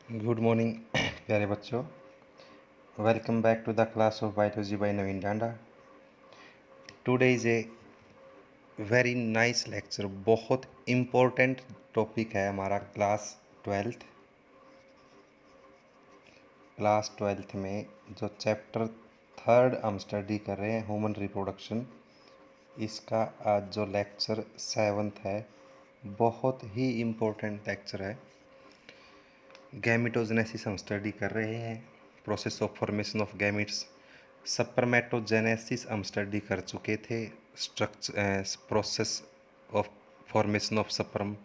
Good morning प्यारे बच्चों। Welcome back to the class of biology by Naveen Danda. Today is a very nice lecture. बहुत important topic है हमारा class twelfth में जो चैप्टर थर्ड हम स्टडी कर रहे हैं, ह्यूमन रिप्रोडक्शन। इसका आज जो लेक्चर 7th है, बहुत ही इम्पोर्टेंट लेक्चर है। गैमेटोजेनेसिस हम स्टडी कर रहे हैं, process of formation of gametes. Spermatogenesis हम स्टडी कर चुके थे, process of formation of sperm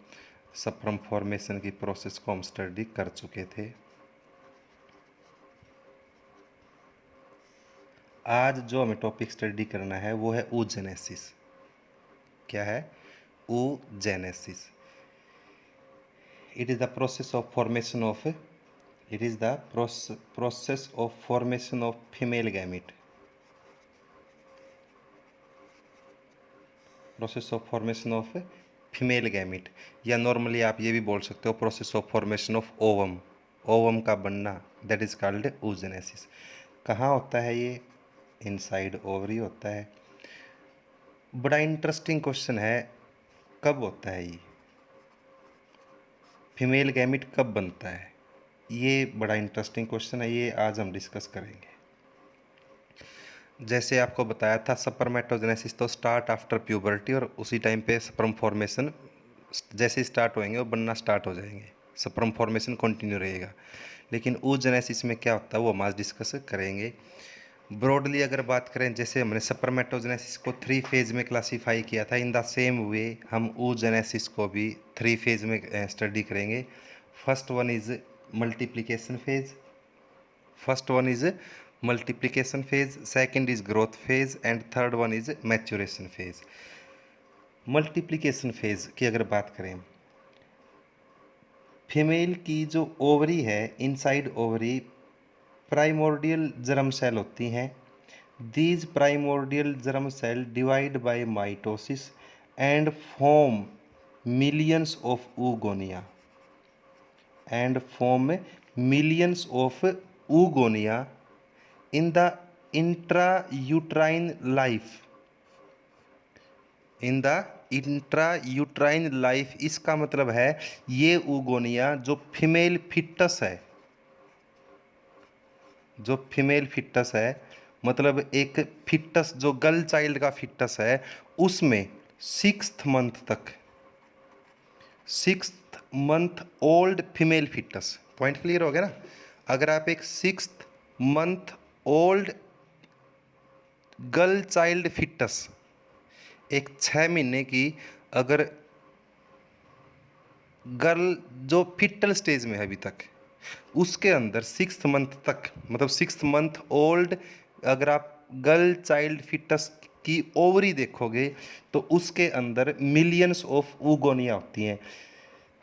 formation की प्रोसेस को हम स्टडी कर चुके थे। आज जो हमें टॉपिक स्टडी करना है वो है oogenesis। क्या है? oogenesis। It is the process of formation of female gamete। Process of formation of female gamete, या नॉर्मली आप ये भी बोल सकते हो process of formation of ovum का बनना, दैट इज कॉल्ड oogenesis। कहाँ होता है ये? इनसाइड ओवरी होता है। बड़ा इंटरेस्टिंग क्वेश्चन है, कब होता है ये? फीमेल गैमेट कब बनता है? ये बड़ा इंटरेस्टिंग क्वेश्चन है, ये आज हम डिस्कस करेंगे। जैसे आपको बताया था, स्पर्मेटोजेनेसिस तो स्टार्ट आफ्टर प्यूबर्टी, और उसी टाइम पे स्पर्म फॉर्मेशन जैसे स्टार्ट होएंगे वो बनना स्टार्ट हो जाएंगे, स्पर्म फॉर्मेशन कंटिन्यू रहेगा। लेकिन oogenesis में क्या होता है वो हम आज डिस्कस करेंगे। ब्रॉडली अगर बात करें, जैसे हमने स्पर्मेटोजेनेसिस को 3 फेज में क्लासीफाई किया था, इन द सेम वे हम oogenesis को भी 3 फेज में स्टडी करेंगे। First one is multiplication phase, second is growth phase, and third one is maturation phase. Multiplication phase की अगर बात करें, फीमेल की जो ओवरी है, inside ovary primordial germ cell होती हैं। These primordial germ cell divide by mitosis and form millions of oogonia in the intrauterine life. इसका मतलब है ये oogonia जो फीमेल फिटस है, मतलब एक फिटस जो गर्ल चाइल्ड का फिटस है, उसमें 6th month old female foetus. Point clear हो गया ना? अगर आप एक 6th month old girl child foetus, एक 6 महीने की अगर गर्ल जो फिटल स्टेज में है अभी तक, उसके अंदर 6th मंथ तक, मतलब 6th मंथ ओल्ड अगर आप गर्ल चाइल्ड फिटस की ओवरी देखोगे तो उसके अंदर मिलियंस ऑफ oogonia होती हैं।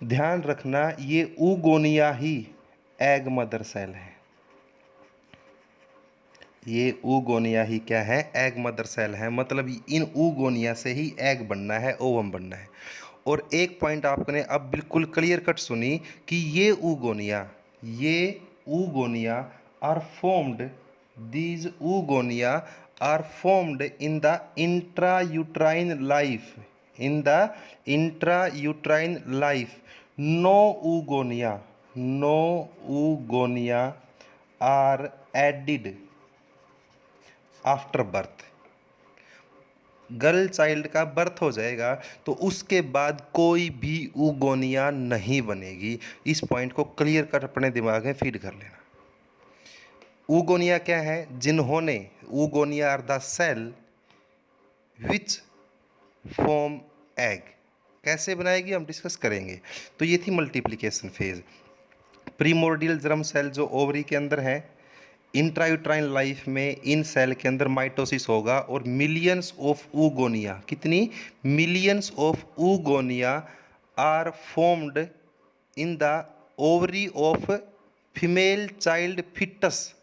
ध्यान रखना, ये oogonia ही एग मदर सेल है। ये oogonia ही क्या है? एग मदर सेल है। मतलब इन oogonia से ही एग बनना है, ओवम बनना है। और एक पॉइंट आपने अब बिल्कुल क्लियर कट सुनी कि ये oogonia are formed, these oogonia are formed in the intrauterine life. No oogonia are added after birth. Girl child का बर्थ हो जाएगा तो उसके बाद कोई भी oogonia नहीं बनेगी। इस पॉइंट को क्लियर कर अपने दिमाग में फीड कर लेना। oogonia क्या है? जिन्होंने oogonia are the cell which form egg. कैसे बनाएगी हम डिस्कस करेंगे। तो ये थी multiplication phase. Primordial germ cell जो ओवरी के अंदर है, इंट्रायूट्राइन लाइफ में इन सेल के अंदर माइटोसिस होगा और मिलियंस ऑफ oogonia, कितनी? Millions of oogonia are formed in the ovary of female child fetus.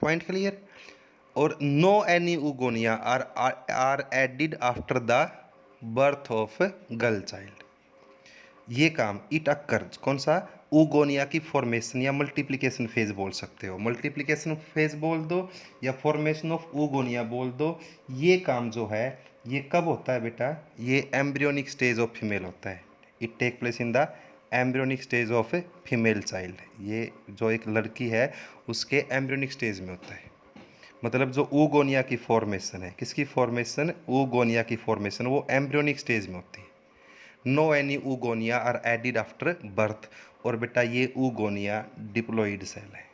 Point clear? और no any oogonia are added after the birth of girl child. ये काम it occurs, कौन सा? Oogonia की formation या multiplication phase बोल सकते हो, मल्टीप्लिकेशन फेज बोल दो या फॉर्मेशन ऑफ ऊगोनिया बोल दो। ये काम जो है ये कब होता है बेटा, ये एम्ब्रियोनिक स्टेज ऑफ फीमेल होता है। It take place in the embryonic stage of a female child. ये जो एक लड़की है उसके एम्ब्रियोनिक स्टेज में होता है। मतलब जो ऊगोनिया की फॉर्मेशन है, किसकी फॉर्मेशन, ऊगोनिया की फॉर्मेशन, वो एम्ब्रियोनिक स्टेज में होती है। No any oogonia are added after birth. और बेटा ये ऊगोनिया डिप्लॉइड सेल है,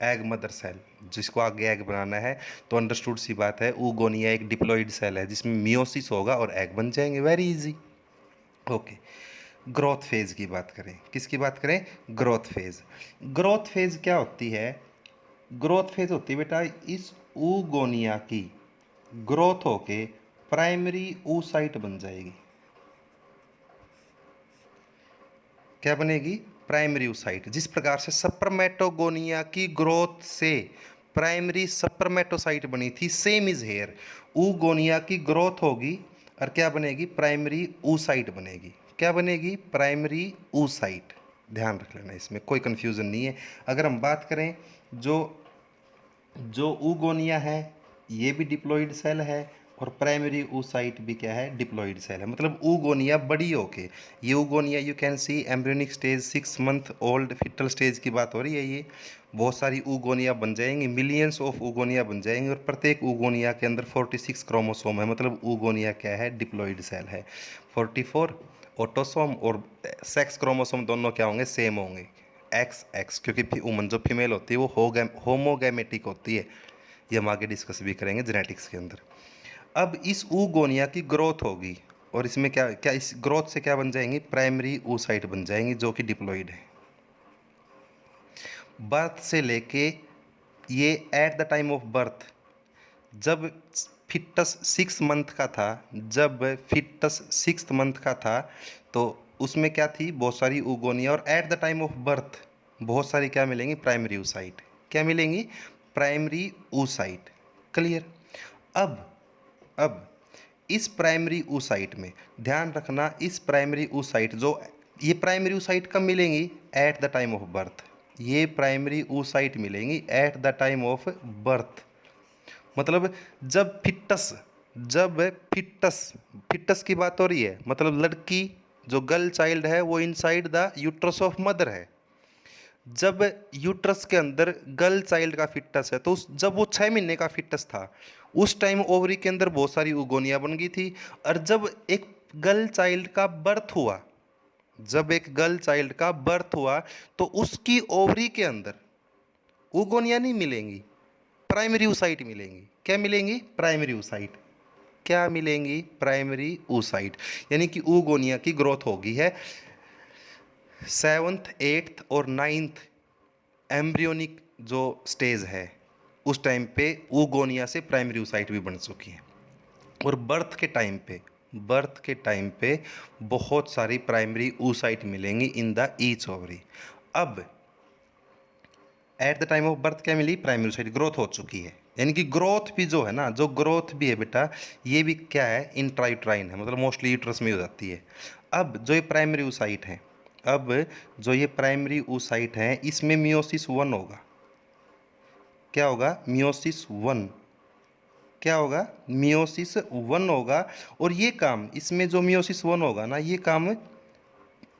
एग मदर सेल, जिसको आगे एग बनाना है तो अंडरस्टूड सी बात है, ऊगोनिया एक डिप्लॉइड सेल है जिसमें मियोसिस होगा और एग बन जाएंगे, very easy. Okay, growth phase की बात करें, किसकी बात करें, ग्रोथ फेज। ग्रोथ फेज क्या होती है, ग्रोथ फेज होती है बेटा इस ऊगोनिया की ग्रोथ होके प्राइमरी oocyte बन जाएगी। क्या बनेगी, प्राइमरी oocyte। जिस प्रकार से सप्रमेटोगोनिया की ग्रोथ से प्राइमरी सप्रमेटोसाइट बनी थी, सेम इज हेयर। ऊगोनिया की ग्रोथ होगी और क्या बनेगी, प्राइमरी oocyte बनेगी। क्या बनेगी, प्राइमरी oocyte। ध्यान रख लेना, इसमें कोई कंफ्यूजन नहीं है। अगर हम बात करें जो जो ऊगोनिया है ये भी डिप्लॉइड सेल है और प्राइमरी oocyte भी क्या है, डिप्लॉइड सेल है। मतलब ऊगोनिया बड़ी होके, ये oogonia you can see embryonic stage 6 month old foetal stage की बात हो रही है। ये बहुत सारी ऊगोनिया बन जाएंगी, मिलियंस ऑफ ऊगोनिया बन जाएंगी और प्रत्येक ऊगोनिया के अंदर 46 क्रोमोसोम है। मतलब ऊगोनिया क्या है, डिप्लॉइड सेल है। 44 ऑटोसोम और सेक्स क्रोमोसोम दोनों क्या होंगे, सेम होंगे, एक्स एक्स, क्योंकि वुमन जो फीमेल होती है वो होमोगैमेटिक होती है। ये हम आगे डिस्कस भी करेंगे जेनेटिक्स के अंदर। अब इस ऊगोनिया की ग्रोथ होगी और इसमें क्या क्या इस ग्रोथ से क्या बन जाएंगी, प्राइमरी oocyte बन जाएंगी जो कि डिप्लॉइड है। बर्थ से लेके ये eight the time of birth, जब फिटस 6 मंथ का था, जब फिटस 6 मंथ का था तो उसमें क्या थी, बहुत सारी ऊगोनिया, और eight the time of birth बहुत सारी क्या मिलेंगी, प्राइमरी oocyte। क्या मिलेंगी, प्राइमरी oocyte। क्लियर। अब इस प्राइमरी oocyte में ध्यान रखना, इस प्राइमरी oocyte जो ये प्राइमरी oocyte कब मिलेंगी, at the time of birth. ये प्राइमरी oocyte मिलेंगी at the time of birth. मतलब जब फिटस की बात हो रही है, मतलब लड़की जो गर्ल चाइल्ड है वो inside the uterus of mother है। जब यूट्रस के अंदर गर्ल चाइल्ड का फिटस है तो जब वो 6 महीने का फिटस था उस टाइम ओवरी के अंदर बहुत सारी उगोनियाँ बन गई थी। और जब एक गर्ल चाइल्ड का बर्थ हुआ, जब एक गर्ल चाइल्ड का बर्थ हुआ तो उसकी ओवरी के अंदर उगोनियाँ नहीं मिलेंगी, प्राइमरी oocyte मिलेंगी। क्या मिलेंगी, प्राइमरी oocyte। क्या मिलेंगी, प्राइमरी oocyte। यानी कि ऊगोनिया की ग्रोथ होगी है 7th 8th और 9th एम्ब्रियोनिक जो स्टेज है उस टाइम पे ऊगोनिया से प्राइमरी oocyte भी बन चुकी है। और बर्थ के टाइम पे बहुत सारी प्राइमरी oocyte मिलेंगी इन द ईच ओवरी। अब eight the time of birth क्या मिली, प्राइमरी oocyte, ग्रोथ हो चुकी है। यानी कि ग्रोथ भी जो है ना, जो ग्रोथ भी है बेटा ये भी क्या है, इंट्रायूट्राइन है, मतलब मोस्टली यूट्रस में हो जाती है। अब जो ये प्राइमरी oocyte है, अब जो ये प्राइमरी oocyte है इसमें मियोसिस 1 होगा। क्या होगा, मियोसिस 1। क्या होगा, मियोसिस 1 होगा। और ये काम, इसमें जो मियोसिस 1 होगा ना, ये काम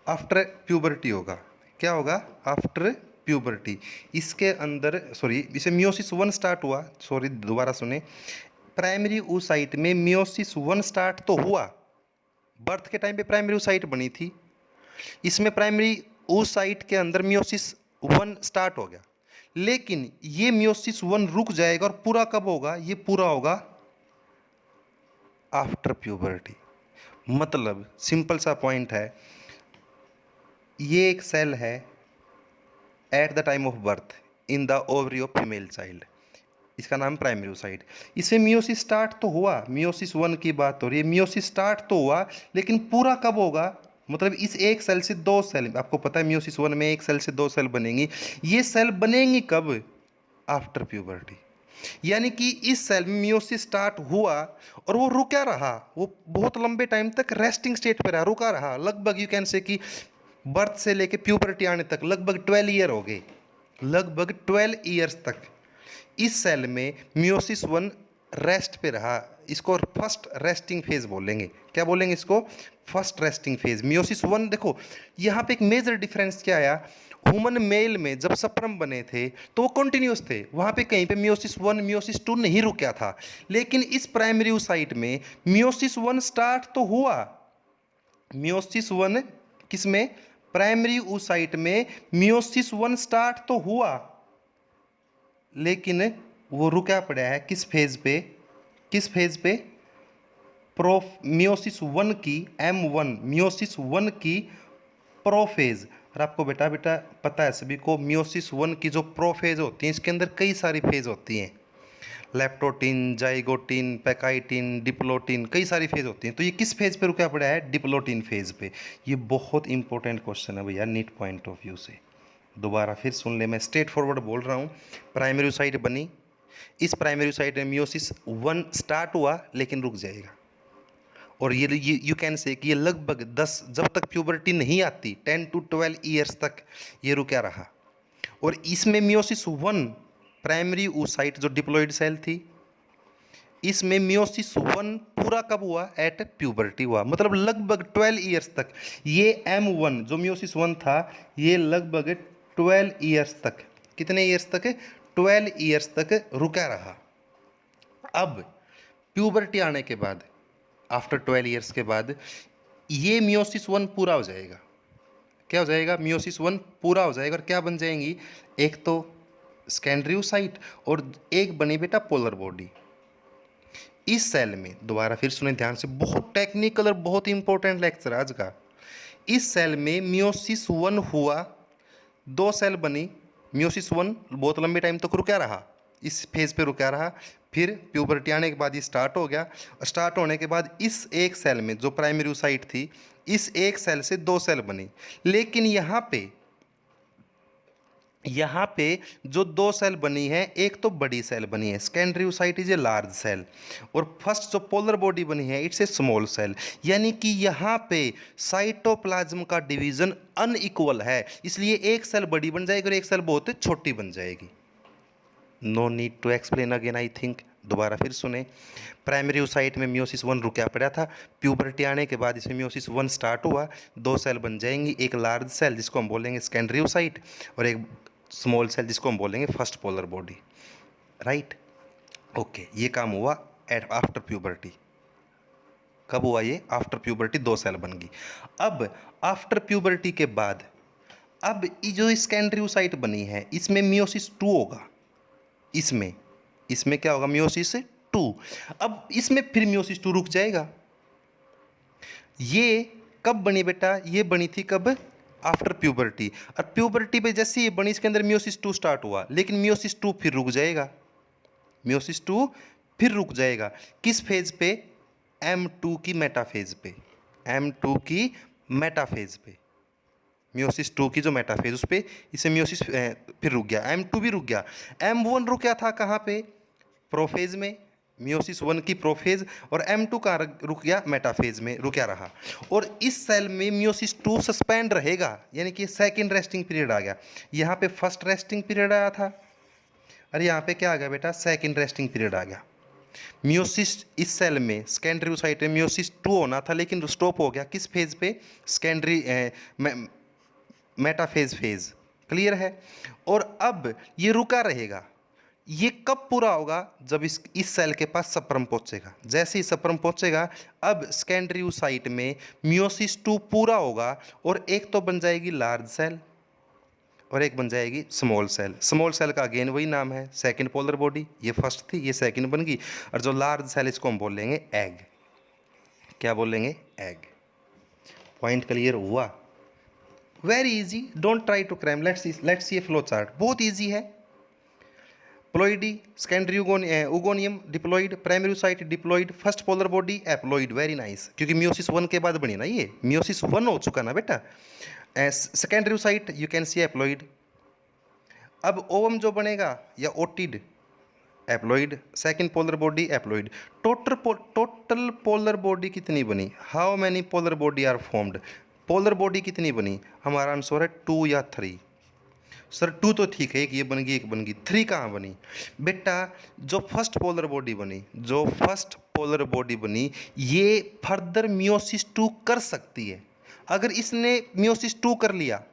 आफ्टर प्यूबर्टी होगा। क्या होगा, आफ्टर प्यूबर्टी। इसके अंदर सॉरी, इसे मियोसिस 1 स्टार्ट हुआ, सॉरी दोबारा सुने, प्राइमरी oocyte में मियोसिस 1 स्टार्ट तो हुआ, बर्थ के टाइम पे प्राइमरी oocyte बनी थी, इसमें प्राइमरी oocyte के अंदर मियोसिस 1 स्टार्ट हो गया। लेकिन ये मियोसिस 1 रुक जाएगा और पूरा कब होगा, ये पूरा होगा आफ्टर प्यूबर्टी। मतलब सिंपल सा पॉइंट है, ये एक सेल है eight the time of birth in the ovary of female child, इसका नाम प्राइमरी oocyte। इसे मियोसिस स्टार्ट तो हुआ, मियोसिस 1 की बात हो रही है, मियोसिस स्टार्ट तो हुआ, लेकिन पूरा कब होगा, मतलब इस एक सेल से 2 सेल, आपको पता है मियोसिस 1 में एक सेल से 2 सेल बनेंगी, ये सेल बनेंगी कब, आफ्टर प्यूबर्टी। यानी कि इस सेल में मियोसिस स्टार्ट हुआ और वो रुका रहा, वो बहुत लंबे टाइम तक रेस्टिंग स्टेट पे रहा, रुका रहा, लगभग यू कैन से कि बर्थ से लेके प्यूबर्टी आने तक लगभग 12 ईयर हो गए, लगभग 12 ईयर्स तक इस सेल में मियोसिस 1 रेस्ट पे रहा। इसको फर्स्ट रेस्टिंग फेज बोलेंगे। क्या बोलेंगे इसको? First resting phase. मियोसिस 1 देखो यहाँ पे एक मेजर डिफरेंस क्या आया, ह्यूमन मेल में जब सप्रम बने थे तो वो कंटिन्यूस थे, वहाँ पे कहीं पे मियोसिस 1 मियोसिस 2 नहीं रुका था। लेकिन इस प्राइमरी oocyte में मियोसिस 1 स्टार्ट तो हुआ, मियोसिस 1 किसमें? प्राइमरी oocyte में मियोसिस 1 स्टार्ट तो हुआ, लेकिन वो रुका पड़ा है किस फेज पे? किस फेज पे? मियोसिस 1 की M1, मियोसिस 1 की प्रोफेज। और आपको बेटा बेटा पता है सभी को, मियोसिस 1 की जो प्रोफेज होती है इसके अंदर कई सारी फेज होती हैं, लेप्टोटिन, जाइगोटिन, पैकाइटिन, डिप्लोटिन, कई सारी फेज होती हैं। तो ये किस फेज पे रुका पड़ा है? डिप्लोटिन फेज पे। ये बहुत इंपॉर्टेंट क्वेश्चन है भैया नीट पॉइंट ऑफ व्यू से। दोबारा फिर सुन ले, मैं स्ट्रेट फॉरवर्ड बोल रहा हूँ। प्राइमरी oocyte बनी, इस प्राइमरी oocyte में मियोसिस 1 स्टार्ट हुआ लेकिन रुक जाएगा, और ये यू कैन से कि ये लगभग 10, जब तक प्यूबर्टी नहीं आती 10 to 12 ईयर्स तक ये रुका रहा। और इसमें मियोसिस 1 प्राइमरी oocyte जो डिप्लॉइड सेल थी, इसमें मियोसिस 1 पूरा कब हुआ? एट प्यूबर्टी हुआ, मतलब लगभग 12 ईयर्स तक। ये M1 जो मियोसिस 1 था ये लगभग 12 ईयर्स तक, कितने ईयर्स तक? 12 ईयर्स तक रुका रहा। अब प्यूबर्टी आने के बाद, आफ्टर 12 ईयर्स के बाद, ये मियोसिस 1 पूरा हो जाएगा। क्या हो जाएगा? मियोसिस 1 पूरा हो जाएगा, और क्या बन जाएंगी? एक तो सेकेंडरी oocyte और एक बनी बेटा पोलर बॉडी। इस सेल में, दोबारा फिर सुने ध्यान से, बहुत टेक्निकल और बहुत इंपॉर्टेंट लेक्चर आज का। इस सेल में मियोसिस 1 हुआ, 2 सेल बनी, मियोसिस 1 बहुत लंबे टाइम तक रुका रहा, इस फेज पे रुका रहा। फिर प्यूबर्टी आने के बाद ये स्टार्ट हो गया। स्टार्ट होने के बाद इस एक सेल में जो प्राइमरी oocyte थी, इस एक सेल से 2 सेल बनी। लेकिन यहाँ पे जो 2 सेल बनी है, एक तो बड़ी सेल बनी है, secondary oocyte is a large cell, और फर्स्ट जो पोलर बॉडी बनी है इट्स ए स्मॉल सेल। यानी कि यहाँ पे साइटोप्लाज्म का डिवीजन अनइक्वल है, इसलिए एक सेल बड़ी बन जाएगी और एक सेल बहुत छोटी बन जाएगी। No need to explain again I think. दोबारा फिर सुने, प्राइमरी oocyte में मियोसिस 1 रुका पड़ा था, प्यूबर्टी आने के बाद इसमें मियोसिस 1 स्टार्ट हुआ, 2 सेल बन जाएंगी, एक लार्ज सेल जिसको हम बोलेंगे सेकेंडरी oocyte और एक स्मॉल सेल जिसको हम बोलेंगे first polar body. Right, okay. ये काम हुआ एट आफ्टर प्यूबर्टी। कब हुआ ये? आफ्टर प्यूबर्टी 2 सेल बन गई। अब आफ्टर प्यूबर्टी के बाद, अब ये जो सेकेंडरी oocyte बनी है इसमें मियोसिस 2 होगा, इसमें क्या होगा? मियोसिस 2। अब इसमें फिर मियोसिस 2 रुक जाएगा। ये कब बनी बेटा? ये बनी थी कब? After puberty. और प्यूबर्टी पे जैसे ये बनी इसके अंदर मियोसिस 2 स्टार्ट हुआ, लेकिन मियोसिस 2 फिर रुक जाएगा, मियोसिस 2 फिर रुक जाएगा। किस फेज पे? M2 की मेटाफेज पे, M2 की मेटाफेज पे, मियोसिस 2 की जो मेटाफेज उस पे इसे मियोसिस फिर रुक गया, M2 भी रुक गया। M1 रुका था कहाँ पे? प्रोफेज में, मियोसिस 1 की प्रोफेज, और M2 कहाँ रुक गया? मेटाफेज में रुका रहा। और इस सेल में मियोसिस 2 सस्पेंड रहेगा, यानी कि सेकंड रेस्टिंग पीरियड आ गया। यहाँ पे फर्स्ट रेस्टिंग पीरियड आया था, और यहाँ पे क्या आ गया बेटा? सेकंड रेस्टिंग पीरियड आ गया। मियोसिस इस सेल में सेकेंडरी oocyte में मियोसिस 2 होना था, लेकिन स्टॉप हो गया किस फेज पे? Secondary metaphase phase. क्लियर है? और अब ये रुका रहेगा। ये कब पूरा होगा? जब इस सेल के पास सप्रम पहुंचेगा। जैसे ही सप्रम पहुंचेगा, अब सेकेंडरी oocyte में मियोसिस 2 पूरा होगा, और एक तो बन जाएगी लार्ज सेल और एक बन जाएगी स्मॉल सेल। स्मॉल सेल का अगेन वही नाम है, सेकंड पोलर बॉडी। ये फर्स्ट थी, ये सेकंड बन गई, और जो लार्ज सेल इसको हम बोलेंगे एग। क्या बोलेंगे? एग। पॉइंट क्लियर हुआ? Very easy, don't try to cram. Let's see a flow chart, बहुत इजी है। Ploidy, secondary oogonium, diploid, primary oocyte diploid, first polar body haploid. Very nice, क्योंकि meiosis 1 के बाद बनी ना, ये मियोसिस 1 हो चुका ना बेटा। Secondary oocyte you can see haploid. अब ओवम जो बनेगा या ootid, haploid. Second polar body haploid. Total polar body कितनी बनी? How many polar body are formed? Polar body कितनी बनी? हमारा आंसर है 2 या 3। सर 2 तो ठीक है, एक ये बन गई एक बन गई, 3 कहाँ बनी? बेटा जो फर्स्ट पोलर बॉडी बनी, जो फर्स्ट पोलर बॉडी बनी, ये फर्दर मियोसिस 2 कर सकती है। अगर इसने मियोसिस 2 कर लिया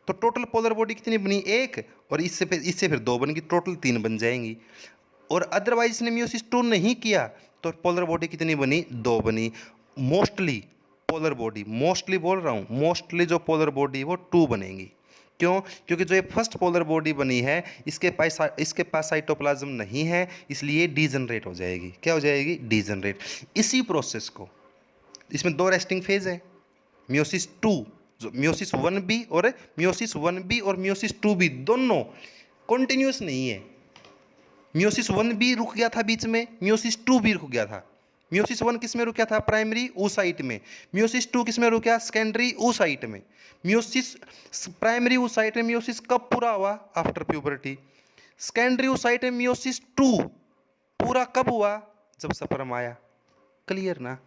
तो टोटल पोलर बॉडी कितनी बनी? 1, और इससे फिर 2 बन गई, टोटल 3 बन जाएंगी। और अदरवाइज इसने मियोसिस 2 नहीं किया तो पोलर बॉडी कितनी बनी? 2 बनी। मोस्टली पोलर बॉडी, मोस्टली बोल रहा हूँ, मोस्टली जो पोलर बॉडी वो 2 बनेंगी। क्यों? क्योंकि जो ये फर्स्ट पोलर बॉडी बनी है इसके पास साइटोप्लाज्म नहीं है, इसलिए डीजनरेट हो जाएगी। क्या हो जाएगी? डीजनरेट। इसी प्रोसेस को, इसमें 2 रेस्टिंग फेज है, मियोसिस 2, जो मियोसिस 1b और मियोसिस 1b और मियोसिस 2b दोनों कॉन्टिन्यूस नहीं है। मियोसिस 1b रुक गया था बीच में, मियोसिस 2b रुक गया था। मियोसिस 1 किस में रुक गया था? प्राइमरी oocyte में। मियोसिस 2 किस में रुक गया? सेकेंडरी oocyte में। मियोसिस प्राइमरी oocyte में मियोसिस कब पूरा हुआ? After puberty. सेकेंडरी oocyte में मियोसिस 2 पूरा कब हुआ? जब स्पर्म आया। क्लियर ना?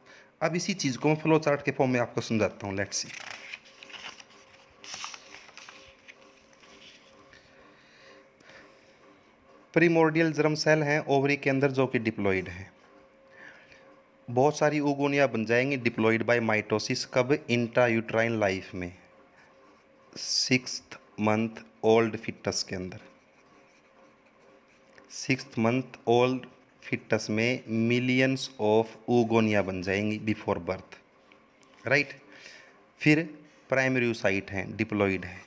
अब इसी चीज को मैं फ्लो चार्ट के फॉर्म में आपको समझाता हूं। Let's see. Primordial germ cell हैं ओवरी के अंदर जो कि डिप्लॉइड है। बहुत सारी ओगोनिया बन जाएंगी डिप्लॉइड बाय माइटोसिस। कब? इंट्रायूट्राइन लाइफ में, 6th मंथ ओल्ड फिटस के अंदर। 6th मंथ ओल्ड फिटस में मिलियंस ऑफ ओगोनिया बन जाएंगी बिफोर बर्थ, राइट। फिर प्राइमरी oocyte हैं, डिप्लॉइड है।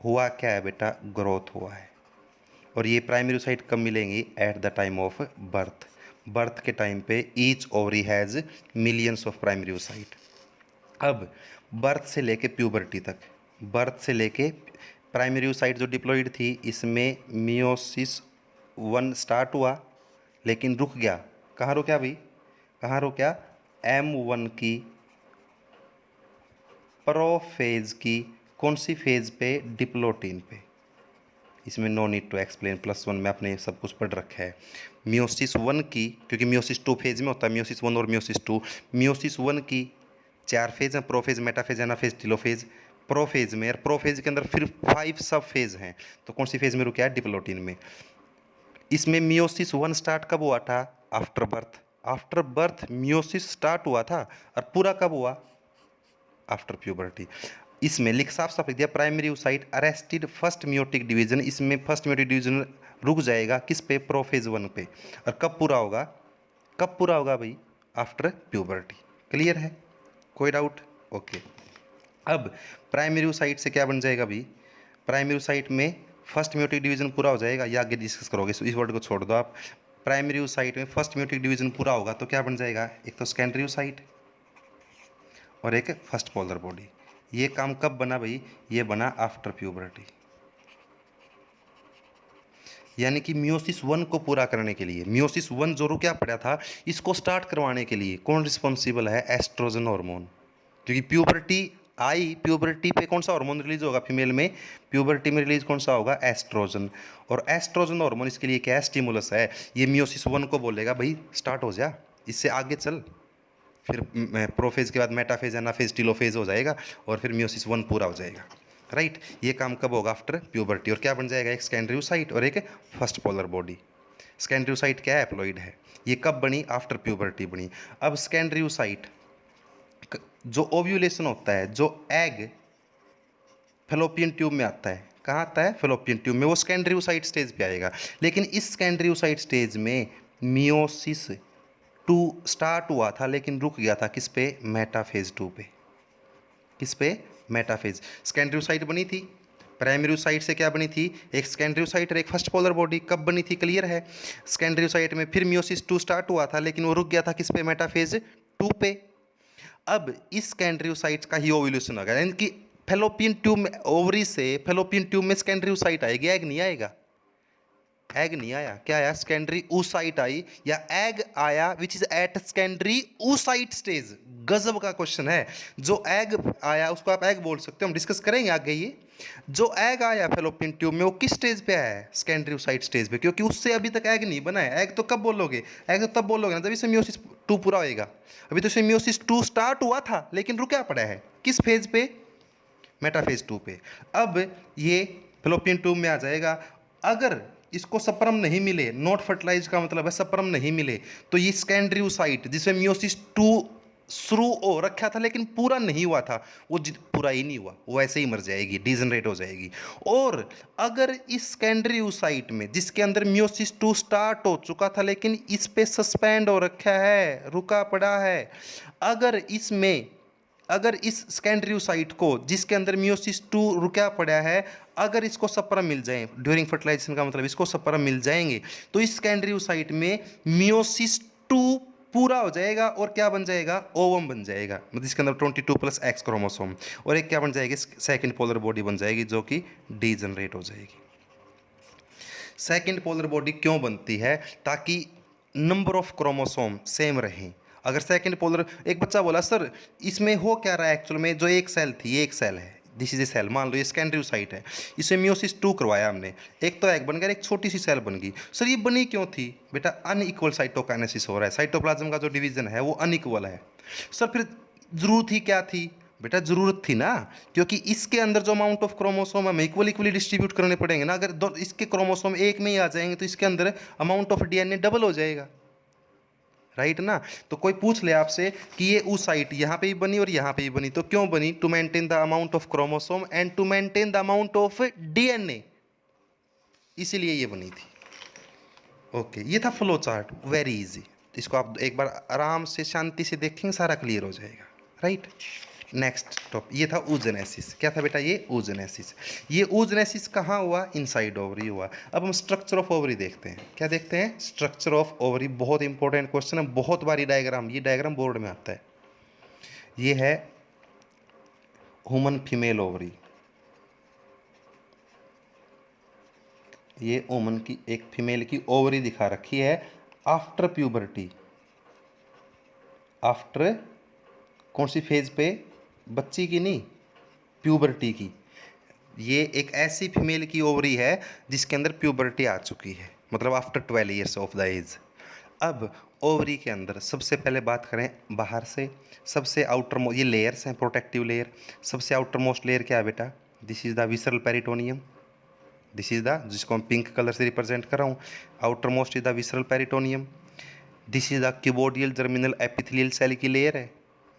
हुआ क्या है बेटा? ग्रोथ हुआ है। और ये प्राइमरी oocyte कब मिलेंगी? At the time of birth. Birth के टाइम पे each ovary has millions of primary oocyte। अब बर्थ से लेके प्यूबर्टी तक, बर्थ से लेके प्राइमरी oocyte जो डिप्लॉइड थी, इसमें मियोसिस 1 स्टार्ट हुआ लेकिन रुक गया। कहाँ रुक गया भाई? कहाँ रुक गया? M1 की प्रोफेज की कौन सी फेज पे? डिप्लोटीन पे। इसमें नो नीड टू एक्सप्लेन, +1 में आपने सब कुछ पढ़ रखा है। मियोसिस 1 की, क्योंकि मियोसिस 2 फेज में होता है, मियोसिस 1 और मियोसिस 2। मियोसिस 1 की 4 फेज हैं, prophase, metaphase, anaphase, telophase. Prophase में, और प्रोफेज के अंदर फिर 5 सब फेज हैं। तो कौन सी फेज में रुका है? डिप्लोटीन में। इसमें मियोसिस 1 स्टार्ट कब हुआ था? After birth. After birth meiosis start हुआ था, और पूरा कब हुआ? After puberty. इसमें लिख साफ साफ लिख दिया, primary oocyte arrested first meiotic division. इसमें फर्स्ट मियोटिक डिवीजन रुक जाएगा किस पे? प्रोफेज 1 पे। और कब पूरा होगा? कब पूरा होगा भाई? After puberty. क्लियर है? कोई डाउट? ओके। अब प्राइमरी oocyte से क्या बन जाएगा भाई? प्राइमरी oocyte में फर्स्ट मियोटिक डिवीजन पूरा हो जाएगा, या आगे डिस्कस करोगे, इस वर्ड को छोड़ दो आप। प्राइमरी oocyte में फर्स्ट मियोटिक डिवीजन पूरा होगा तो क्या बन जाएगा? एक तो सेकेंडरी oocyte और एक फर्स्ट पोलर बॉडी। ये काम कब बना भाई? ये बना आफ्टर प्यूबर्टी। यानी कि मियोसिस 1 को पूरा करने के लिए, मियोसिस 1 जो रुका पड़ा था, इसको स्टार्ट करवाने के लिए कौन रिस्पॉन्सिबल है? Oestrogen hormone. क्योंकि प्यूबर्टी आई, प्यूबर्टी पे कौन सा हार्मोन रिलीज होगा फीमेल में? प्यूबर्टी में रिलीज कौन सा होगा? एस्ट्रोजन। और एस्ट्रोजन हार्मोन इसके लिए क्या स्टिमुलस है? ये मियोसिस 1 को बोलेगा भाई स्टार्ट हो जा, इससे आगे चल। फिर प्रोफेज के बाद मेटाफेज, एनाफेज, टेलोफेज हो जाएगा, और फिर मियोसिस 1 पूरा हो जाएगा, राइट। ये काम कब होगा? After puberty. और क्या बन जाएगा? एक सेकेंडरी oocyte और एक first polar body. Secondary oocyte क्या है? हैप्लॉइड है। ये कब बनी? आफ्टर प्यूबर्टी बनी। अब सेकेंडरी oocyte जो ओव्यूलेशन होता है, जो एग फेलोपियन ट्यूब में आता है, कहाँ आता है? फेलोपियन ट्यूब में। वो सेकेंडरी oocyte स्टेज पे आएगा। लेकिन इस सेकेंडरी oocyte स्टेज में मियोसिस 2 स्टार्ट हुआ था लेकिन रुक गया था किस पे? मेटाफेज 2 पे। किस पे? मेटाफेज। सेकेंडरी oocyte बनी थी, प्राइमरी oocyte से क्या बनी थी? एक सेकेंडरी oocyte और एक फर्स्ट पोलर बॉडी। कब बनी थी? क्लियर है? सेकेंडरी oocyte में फिर मियोसिस 2 स्टार्ट हुआ था लेकिन वो रुक गया था किस पे? मेटाफेज 2 पे। अब इस सेकेंडरी oocyte का ही ओव्यूलेशन होगा, यानी कि फेलोपियन ट्यूब में, ओवरी से फेलोपियन ट्यूब में सेकेंडरी oocyte आएगी, एग नहीं आएगा। एग नहीं आया, क्या आया? सेकेंडरी oocyte आई, या एग आया which is at secondary oocyte stage. गजब का क्वेश्चन है। जो एग आया उसको आप एग बोल सकते हो, हम डिस्कस करेंगे आगे। ये जो एग आया फेलोपियन ट्यूब में वो किस स्टेज पे आया है? सेकेंडरी oocyte स्टेज पे, क्योंकि उससे अभी तक एग नहीं बना है। एग तो कब बोलोगे? एग तो तब बोलोगे ना जब इसे मियोसिस 2 पूरा होएगा। अभी तो इसे मियोसिस 2 स्टार्ट हुआ था लेकिन रुका पड़ा है किस फेज पे? मेटाफेज 2 पे। अब ये फैलोपियन ट्यूब में आ जाएगा। अगर इसको सप्रम नहीं मिले, नॉट फर्टिलाइज का मतलब है सप्रम नहीं मिले, तो ये सेकेंडरी ओसाइट जिसमें मियोसिस 2 शुरू हो रखा था लेकिन पूरा नहीं हुआ था, वो पूरा ही नहीं हुआ, वो ऐसे ही मर जाएगी, डिजनरेट हो जाएगी। और अगर इस सेकेंडरी ओसाइट में जिसके अंदर मियोसिस 2 स्टार्ट हो चुका था लेकिन इस पे सस्पेंड हो रखा है, रुका पड़ा है, अगर इस सेकेंडरी ओसाइट को जिसके अंदर मियोसिस 2 रुका पड़ा है, अगर इसको सप्रम मिल जाए ड्यूरिंग फर्टिलाइजेशन का मतलब इसको सप्रम मिल जाएंगे, तो इस सेकेंडरी ओसाइट में मियोसिस 2 पूरा हो जाएगा और क्या बन जाएगा, ओवम बन जाएगा, मतलब इसके अंदर 22 प्लस एक्स क्रोमोसोम, और एक क्या बन जाएगी, सेकंड पोलर बॉडी बन जाएगी जो कि डीजनरेट हो जाएगी। सेकंड पोलर बॉडी क्यों बनती है, ताकि नंबर ऑफ क्रोमोसोम सेम रहें। अगर सेकंड पोलर, एक बच्चा बोला सर इसमें हो क्या रहा है एक्चुअल में, जो एक सेल थी ये एक सेल है, दिस इज ए सेल, मान लो ये सेकेंडरी ओसाइट है, इसमें मियोसिस 2 करवाया हमने, एक तो एग बन गया, एक छोटी सी सेल बन गई। सर ये बनी क्यों थी, बेटा अनइक्वल साइटोकाइनेसिस हो रहा है, साइटोप्लाज्म का जो डिवीजन है वो अनइक्वल है। सर फिर जरूरत ही क्या थी, बेटा जरूरत थी ना, क्योंकि इसके अंदर जो अमाउंट ऑफ क्रोमोसोम हमें इक्वली डिस्ट्रीब्यूट करने पड़ेंगे ना, अगर दो इसके क्रोमोसोम एक में ही आ जाएंगे तो इसके अंदर अमाउंट ऑफ डीएनए डबल हो जाएगा, राइट ना। तो कोई पूछ ले आपसे कि ये oocyte यहाँ पे भी बनी और यहाँ पे भी बनी, तो क्यों बनी, to maintain the amount of chromosome and to maintain the amount of DNA, इसीलिए ये बनी थी। ओके, ये था फ्लो चार्ट, वेरी इजी। इसको आप एक बार आराम से शांति से देखेंगे, सारा क्लियर हो जाएगा, राइट। नेक्स्ट टॉप, ये था oogenesis। क्या था बेटा, ये oogenesis। ये oogenesis कहाँ हुआ, इनसाइड ओवरी हुआ। अब हम स्ट्रक्चर ऑफ ओवरी देखते हैं। क्या देखते हैं, स्ट्रक्चर ऑफ ओवरी, बहुत इंपॉर्टेंट क्वेश्चन है, बहुत बारी डायग्राम, ये डायग्राम बोर्ड में आता है। ये है ह्यूमन फीमेल ओवरी, ये ह्यूमन की एक फीमेल की ओवरी दिखा रखी है आफ्टर प्यूबर्टी, आफ्टर कौन सी फेज पे, बच्ची की नहीं, प्यूबर्टी की। ये एक ऐसी फीमेल की ओवरी है जिसके अंदर प्यूबर्टी आ चुकी है, मतलब after 12 years of the age. अब ओवरी के अंदर सबसे पहले बात करें बाहर से, सबसे आउटर मोस्ट, ये लेयर्स हैं, प्रोटेक्टिव लेयर। सबसे आउटर मोस्ट लेयर क्या है बेटा, this is the visceral peritoneum, this is the, जिसको हम पिंक कलर से रिप्रेजेंट कर रहा हूँ, outermost is the visceral peritoneum. This is the cuboidal germinal epithelial cell की लेयर है।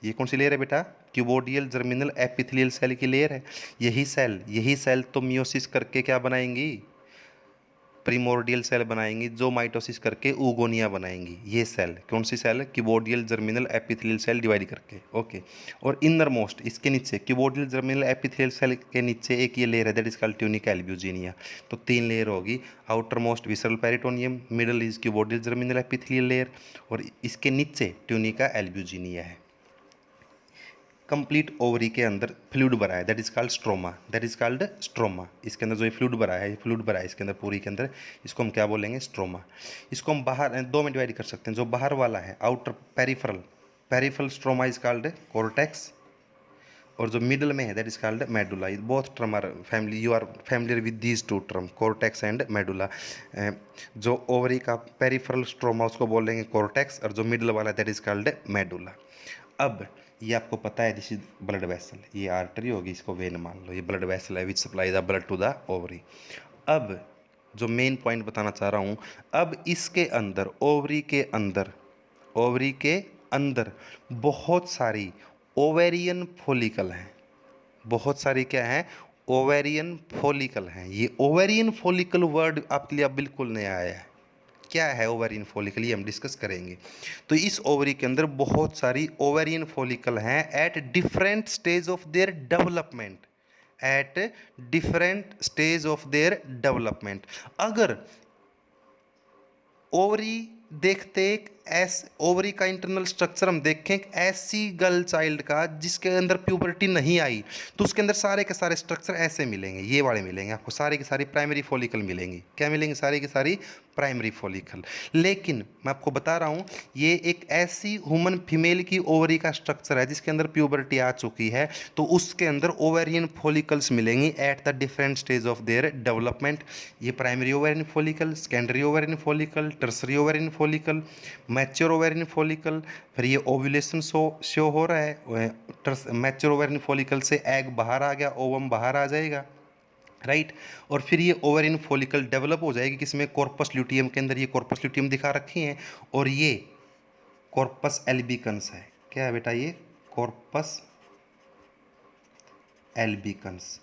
ये कौन सी लेयर है बेटा, क्यूबोडियल जर्मिनल एपिथेलियल सेल की लेयर है। यही सेल तो मियोसिस करके क्या बनाएंगी, प्रीमोर्डियल सेल बनाएंगी, जो माइटोसिस करके ऊगोनिया बनाएंगी। ये सेल कौन सी cell, cuboidal germinal epithelial cell divide करके, ओके। और इनर मोस्ट, इसके नीचे क्यूबोडियल जर्मिनल एपिथेलियल सेल के नीचे एक ये लेयर है, that is called tunica albuginea. तो 3 लेयर होगी, outer most visceral peritoneum, middle is cuboidal germinal epithelial layer, और इसके नीचे ट्यूनिका एल्ब्यूजिनिया है। कंप्लीट ओवरी के अंदर फ्लूइड भरा है, that is called stroma, that is called stroma. इसके अंदर जो ये फ्लूइड भरा है, ये फ्लूइड भरा है इसके अंदर पूरी के अंदर, इसको हम क्या बोलेंगे, स्ट्रोमा। इसको हम बाहर 2 में डिवाइड कर सकते हैं। जो बाहर वाला है outer peripheral stroma is called cortex, और जो मिडल में है that is called medulla. Both term are family, you are familiar with these 2 term, cortex and medulla. जो ओवरी का पेरिफेरल स्ट्रोमा उसको बोलेंगे कोर्टेक्स, और जो मिडल वाला दैट इज कॉल्ड मेडुला। अब ये आपको पता है, दिस इज ब्लड वेसल, ये आर्टरी होगी, इसको वेन मान लो, ये ब्लड वेसल है which supply the blood to the ovary. अब जो मेन पॉइंट बताना चाह रहा हूँ, अब इसके अंदर ओवरी के अंदर बहुत सारी ओवेरियन फॉलिकल हैं, बहुत सारी क्या हैं, ओवेरियन फॉलिकल हैं। ये ओवेरियन फॉलिकल वर्ड आपके लिए अब बिल्कुल नया आया है। क्या है ओवेरियन फॉलिकल, ये हम डिस्कस करेंगे। तो इस ओवरी के अंदर बहुत सारी ओवेरियन फॉलिकल हैं at different stage of their development, at different stage of their development. अगर ओवरी देखते ओवरी का इंटरनल स्ट्रक्चर हम देखें, ऐसी गर्ल चाइल्ड का जिसके अंदर प्यूबर्टी नहीं आई, तो उसके अंदर सारे के सारे स्ट्रक्चर ऐसे मिलेंगे, ये वाले मिलेंगे आपको, सारी की सारी प्राइमरी फॉलिकल मिलेंगी। क्या मिलेंगी, सारी की सारी प्राइमरी फॉलिकल। लेकिन मैं आपको बता रहा हूँ, ये एक ऐसी ह्यूमन फीमेल की ओवरी का स्ट्रक्चर है जिसके अंदर प्यूबर्टी आ चुकी है, तो उसके अंदर ओवेरियन फॉलिकल्स मिलेंगी at the different stage of their development. ये primary ovarian follicle, secondary ovarian follicle, tertiary ovarian follicle, mature ovarian follicle, फिर ये ओव्यूलेशन शो हो रहा है, मैच्योर ओवेरियन फॉलिकल से एग बाहर आ गया, ओवम बाहर आ जाएगा, राइट। और फिर ये ओवेरियन फॉलिकल डेवलप हो जाएगी किसमें, कॉर्पस ल्यूटियम के अंदर। ये कॉर्पस ल्यूटियम दिखा रखी हैं, और ये कॉर्पस एल्बिकन्स है। क्या है बेटा, ये कॉर्पस एल्बिकन्स।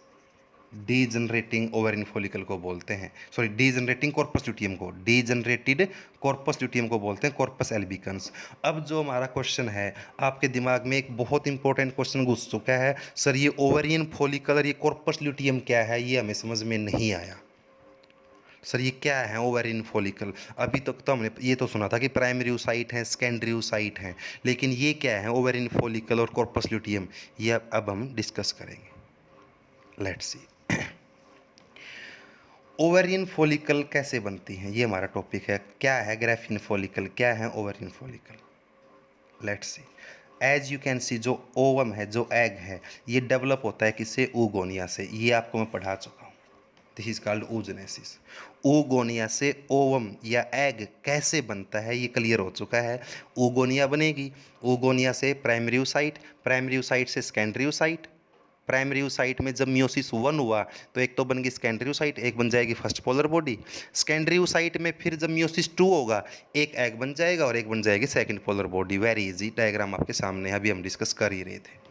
डीजनरेटिंग ओवेरियन फॉलिकल को बोलते हैं, सॉरी डीजनरेटिंग कॉर्पस ल्यूटियम को, डीजनरेटेड कॉर्पस ल्यूटियम को बोलते हैं कॉर्पस एल्बिकन्स। अब जो हमारा क्वेश्चन है, आपके दिमाग में एक बहुत इंपॉर्टेंट क्वेश्चन घुस चुका है, सर ये ओवेरियन फॉलिकल और ये कॉर्पस ल्यूटियम क्या है, ये हमें समझ में नहीं आया। सर ये क्या है ओवेरियन फॉलिकल? अभी तक तो हमने ये तो सुना था कि प्राइमरी oocyte हैं, सेकेंडरी oocyte हैं, लेकिन ये क्या है ओवेरियन फॉलिकल और कॉर्पस ल्यूटियम, ये अब हम डिस्कस करेंगे। लेट्स सी ओवेरियन फॉलिकल कैसे बनती हैं, ये हमारा टॉपिक है। क्या है ग्राफिन फॉलिकल, क्या है ovarian follicle? Let's see. As you can see, जो ओवम है, जो एग है, ये डेवलप होता है किससे, oogonia से। ये आपको मैं पढ़ा चुका हूँ, this is called oogenesis। oogonia से ओवम या एग कैसे बनता है, ये क्लियर हो चुका है। oogonia बनेगी, oogonia से प्राइमरी oocyte, प्राइमरी oocyte से सेकेंडरी oocyte, प्राइमरी oocyte में जब मियोसिस 1 हुआ तो एक तो बन गई सेकेंडरी oocyte, एक बन जाएगी first polar body. Secondary oocyte में फिर जब मियोसिस 2 होगा, एक एग बन जाएगा और एक बन जाएगी second polar body. Very easy, diagram आपके सामने अभी हम डिस्कस कर ही रहे थे।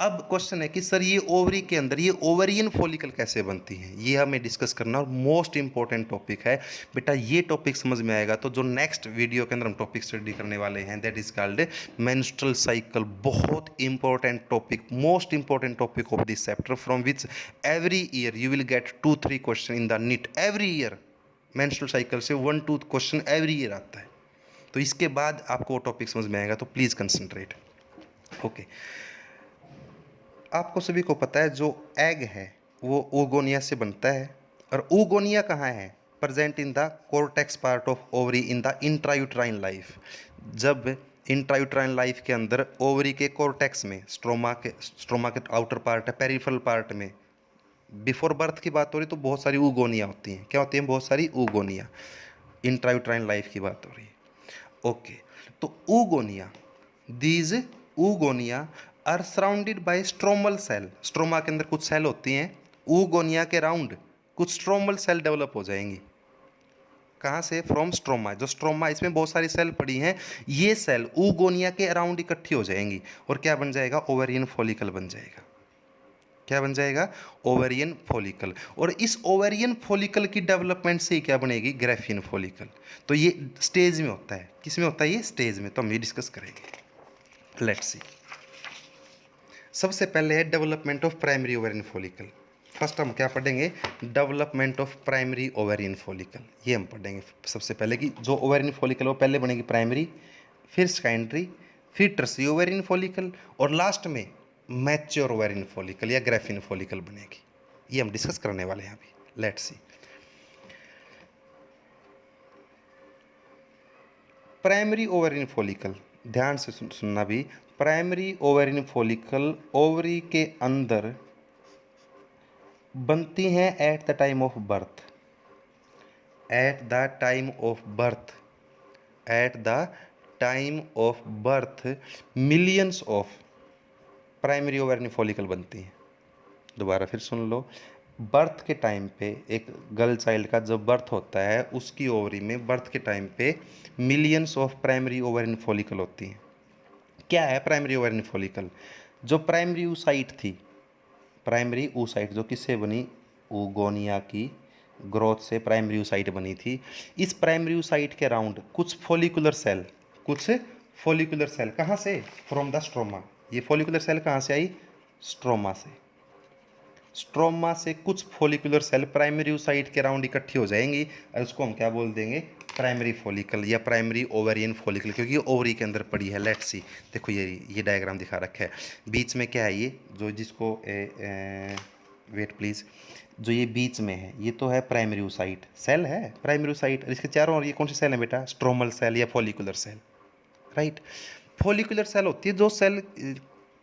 अब क्वेश्चन है कि सर ये ओवरी के अंदर ये ओवेरियन फॉलिकल कैसे बनती है, ये हमें डिस्कस करना, और मोस्ट इंपॉर्टेंट टॉपिक है बेटा। ये टॉपिक समझ में आएगा तो जो नेक्स्ट वीडियो के अंदर हम टॉपिक स्टडी करने वाले हैं, that is called menstrual cycle. बहुत important topic, most important topic of this chapter, from which every year you will get 2-3 question in the NEET. Every year menstrual cycle से 1-2 question every year आता है। तो इसके बाद आपको वो topic समझ में आएगा, तो प्लीज़ कंसंट्रेट। ओके, आपको सभी को पता है जो एग है वो oogonia से बनता है, और oogonia कहाँ है, present in the cortex part of ovary in the intrauterine life. जब इंट्रायूट्राइन लाइफ के अंदर ओवरी के कोर्टेक्स में, स्ट्रोमा के आउटर पार्ट है, पेरिफेरल पार्ट में, बिफोर बर्थ की बात हो रही तो बहुत सारी oogonia होती हैं। क्या होती हैं, बहुत सारी oogonia। इंट्रायूट्राइन लाइफ की बात हो रही है। ओके, तो oogonia, these oogonia are surrounded by stromal cell. Stroma के अंदर कुछ सेल होती हैं, oogonia के राउंड कुछ स्ट्रोमल सेल डेवलप हो जाएंगी। कहाँ से, फ्रॉम स्ट्रोमा। जो स्ट्रोमा, इसमें बहुत सारी सेल पड़ी हैं, ये सेल oogonia के अराउंड इकट्ठी हो जाएंगी, और क्या बन जाएगा, ओवेरियन फॉलिकल बन जाएगा। क्या बन जाएगा, ओवेरियन फॉलिकल। और इस ओवेरियन फॉलिकल की डेवलपमेंट से क्या बनेगी, ग्राफिन फॉलिकल। तो ये स्टेज में होता है, किस में होता है, ये स्टेज में। तो हम ये डिस्कस करेंगे। लेट्स सी, सबसे पहले है development of primary ovarian follicle. First हम क्या पढ़ेंगे, development of primary ovarian follicle. ये हम पढ़ेंगे सबसे पहले कि जो ओवेरियन फॉलिकल वो पहले बनेगी प्राइमरी, फिर सेकेंडरी, फिर टर्शियरी ओवेरियन फॉलिकल, और लास्ट में मैच्योर ओवेरियन फॉलिकल या ग्राफिन फॉलिकल बनेगी। ये हम डिस्कस करने वाले हैं अभी। Let's see, primary ovarian follicle, ध्यान से सुनना भी। प्राइमरी ओवेरियन फॉलिकल ओवरी के अंदर बनती हैं at the time of birth. Eight the time of birth, eight the time of birth millions of primary ovarian follicle बनती हैं। दोबारा फिर सुन लो, बर्थ के टाइम पे एक गर्ल चाइल्ड का जब बर्थ होता है, उसकी ओवरी में बर्थ के टाइम पे millions of primary ovarian follicle होती हैं। क्या है प्राइमरी ओवेरियन फॉलिकल, जो प्राइमरी oocyte थी, प्राइमरी oocyte जो किससे बनी, oogonia की ग्रोथ से प्राइमरी oocyte बनी थी। इस प्राइमरी oocyte के अराउंड कुछ फॉलिकुलर सेल, कुछ फॉलिकुलर सेल कहाँ से, फ्रॉम द स्ट्रोमा। ये फॉलिकुलर सेल कहाँ से आई, स्ट्रोमा से। स्ट्रोमा से कुछ फॉलिकुलर सेल प्राइमरी oocyte के अराउंड इकट्ठी हो जाएंगी, और उसको हम क्या बोल देंगे, प्राइमरी फॉलिकल या प्राइमरी ओवेरियन फॉलिकल, क्योंकि ओवरी के अंदर पड़ी है। लेट्स सी, देखो ये डायग्राम दिखा रखा है, बीच में क्या है, ये जो जिसको वेट प्लीज़, जो ये बीच में है ये तो है प्राइमरी oocyte सेल है, प्राइमरी oocyte। और इसके चारों ओर ये कौन सी सेल है बेटा, स्ट्रोमल सेल या follicular cell, right. Follicular cell होती है जो सेल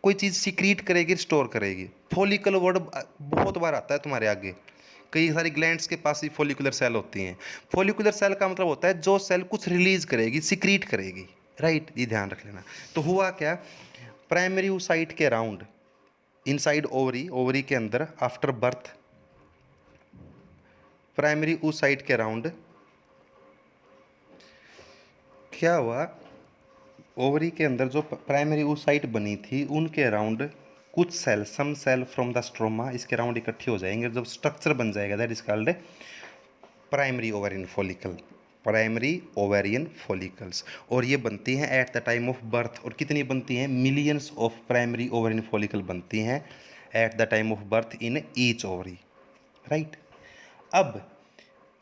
कोई चीज़ सिक्रीट करेगी, स्टोर करेगी। फॉलिकल वर्ड बहुत बार आता है तुम्हारे आगे, कई सारी ग्लैंड्स के पास भी फॉलिकुलर सेल होती हैं। फॉलिकुलर सेल का मतलब होता है जो सेल कुछ रिलीज करेगी, सिक्रीट करेगी, राइट, ये ध्यान रख लेना। तो हुआ क्या, प्राइमरी oocyte के अराउंड इनसाइड ओवरी, ओवरी के अंदर आफ्टर बर्थ, प्राइमरी oocyte के अराउंड क्या हुआ, ओवरी के अंदर जो प्राइमरी oocyte बनी थी उनके अराउंड कुछ cell, some cell from the stroma इसके अराउंड इकट्ठे हो जाएंगे, जब स्ट्रक्चर बन जाएगा that is called primary ovarian follicle, primary ovarian follicles. और ये बनती हैं at the time of birth. और कितनी बनती हैं, millions of primary ovarian follicle बनती हैं at the time of birth in each ovary, right. अब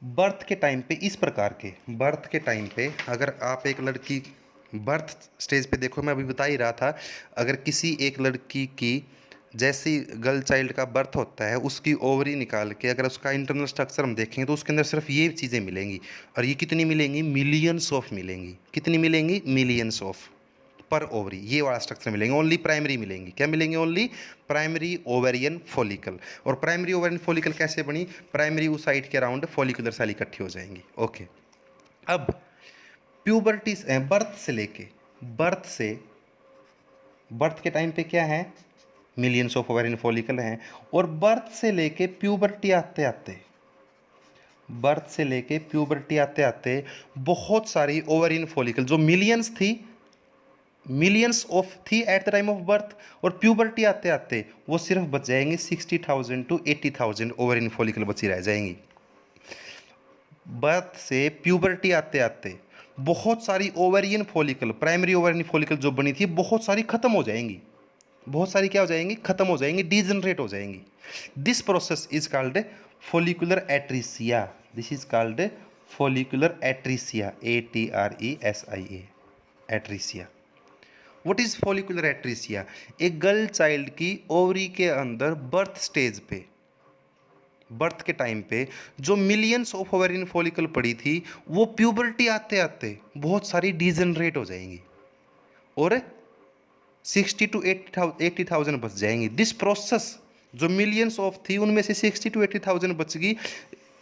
बर्थ के टाइम पे इस प्रकार के, बर्थ के टाइम पे अगर आप एक लड़की बर्थ स्टेज पे देखो, मैं अभी बता ही रहा था, अगर किसी एक लड़की की जैसी गर्ल चाइल्ड का बर्थ होता है उसकी ओवरी निकाल के अगर उसका इंटरनल स्ट्रक्चर हम देखेंगे तो उसके अंदर सिर्फ ये चीज़ें मिलेंगी। और ये कितनी मिलेंगी, मिलियंस ऑफ मिलेंगी। कितनी मिलेंगी, मिलियंस ऑफ पर ओवरी, ये वाला स्ट्रक्चर मिलेंगे, ओनली प्राइमरी मिलेंगी। क्या मिलेंगे, ओनली प्राइमरी ओवेरियन फॉलिकल। और प्राइमरी ओवेरियन फॉलिकल कैसे बनी, प्राइमरी oocyte के अराउंड फॉलिकुलर सेल इकट्ठी हो जाएंगी। ओके, अब प्यूबर्टी बर्थ से लेके, बर्थ के टाइम पे क्या है, मिलियंस ऑफ ओवेरियन फॉलिकल हैं। और बर्थ से लेके प्यूबर्टी आते आते, बर्थ से लेके प्यूबर्टी आते आते बहुत सारी ओवेरियन फॉलिकल जो मिलियंस थी, मिलियंस ऑफ थी eight the time of birth, और प्यूबर्टी आते आते वो सिर्फ बच जाएंगे 60,000 to 80,000 ओवेरियन फॉलिकल बची रह जाएंगी। बर्थ से प्यूबर्टी आते आते बहुत सारी ovarian follicle, primary ovarian follicle जो बनी थी बहुत सारी खत्म हो जाएंगी, बहुत सारी क्या हो जाएंगी, खत्म हो जाएंगी, डीजनरेट हो जाएंगी। This process is called follicular atresia, this is called follicular atresia, ATRESIA, atresia. What is follicular atresia, एक गर्ल चाइल्ड की ओवरी के अंदर बर्थ स्टेज पे, बर्थ के टाइम पे जो मिलियंस ऑफ ओवेरियन फॉलिकल पड़ी थी वो प्यूबर्टी आते आते बहुत सारी डीजनरेट हो जाएंगी और 60 to 80,000 बच जाएंगी। दिस प्रोसेस जो मिलियंस ऑफ थी उनमें से 60 to 80,000 बच गई,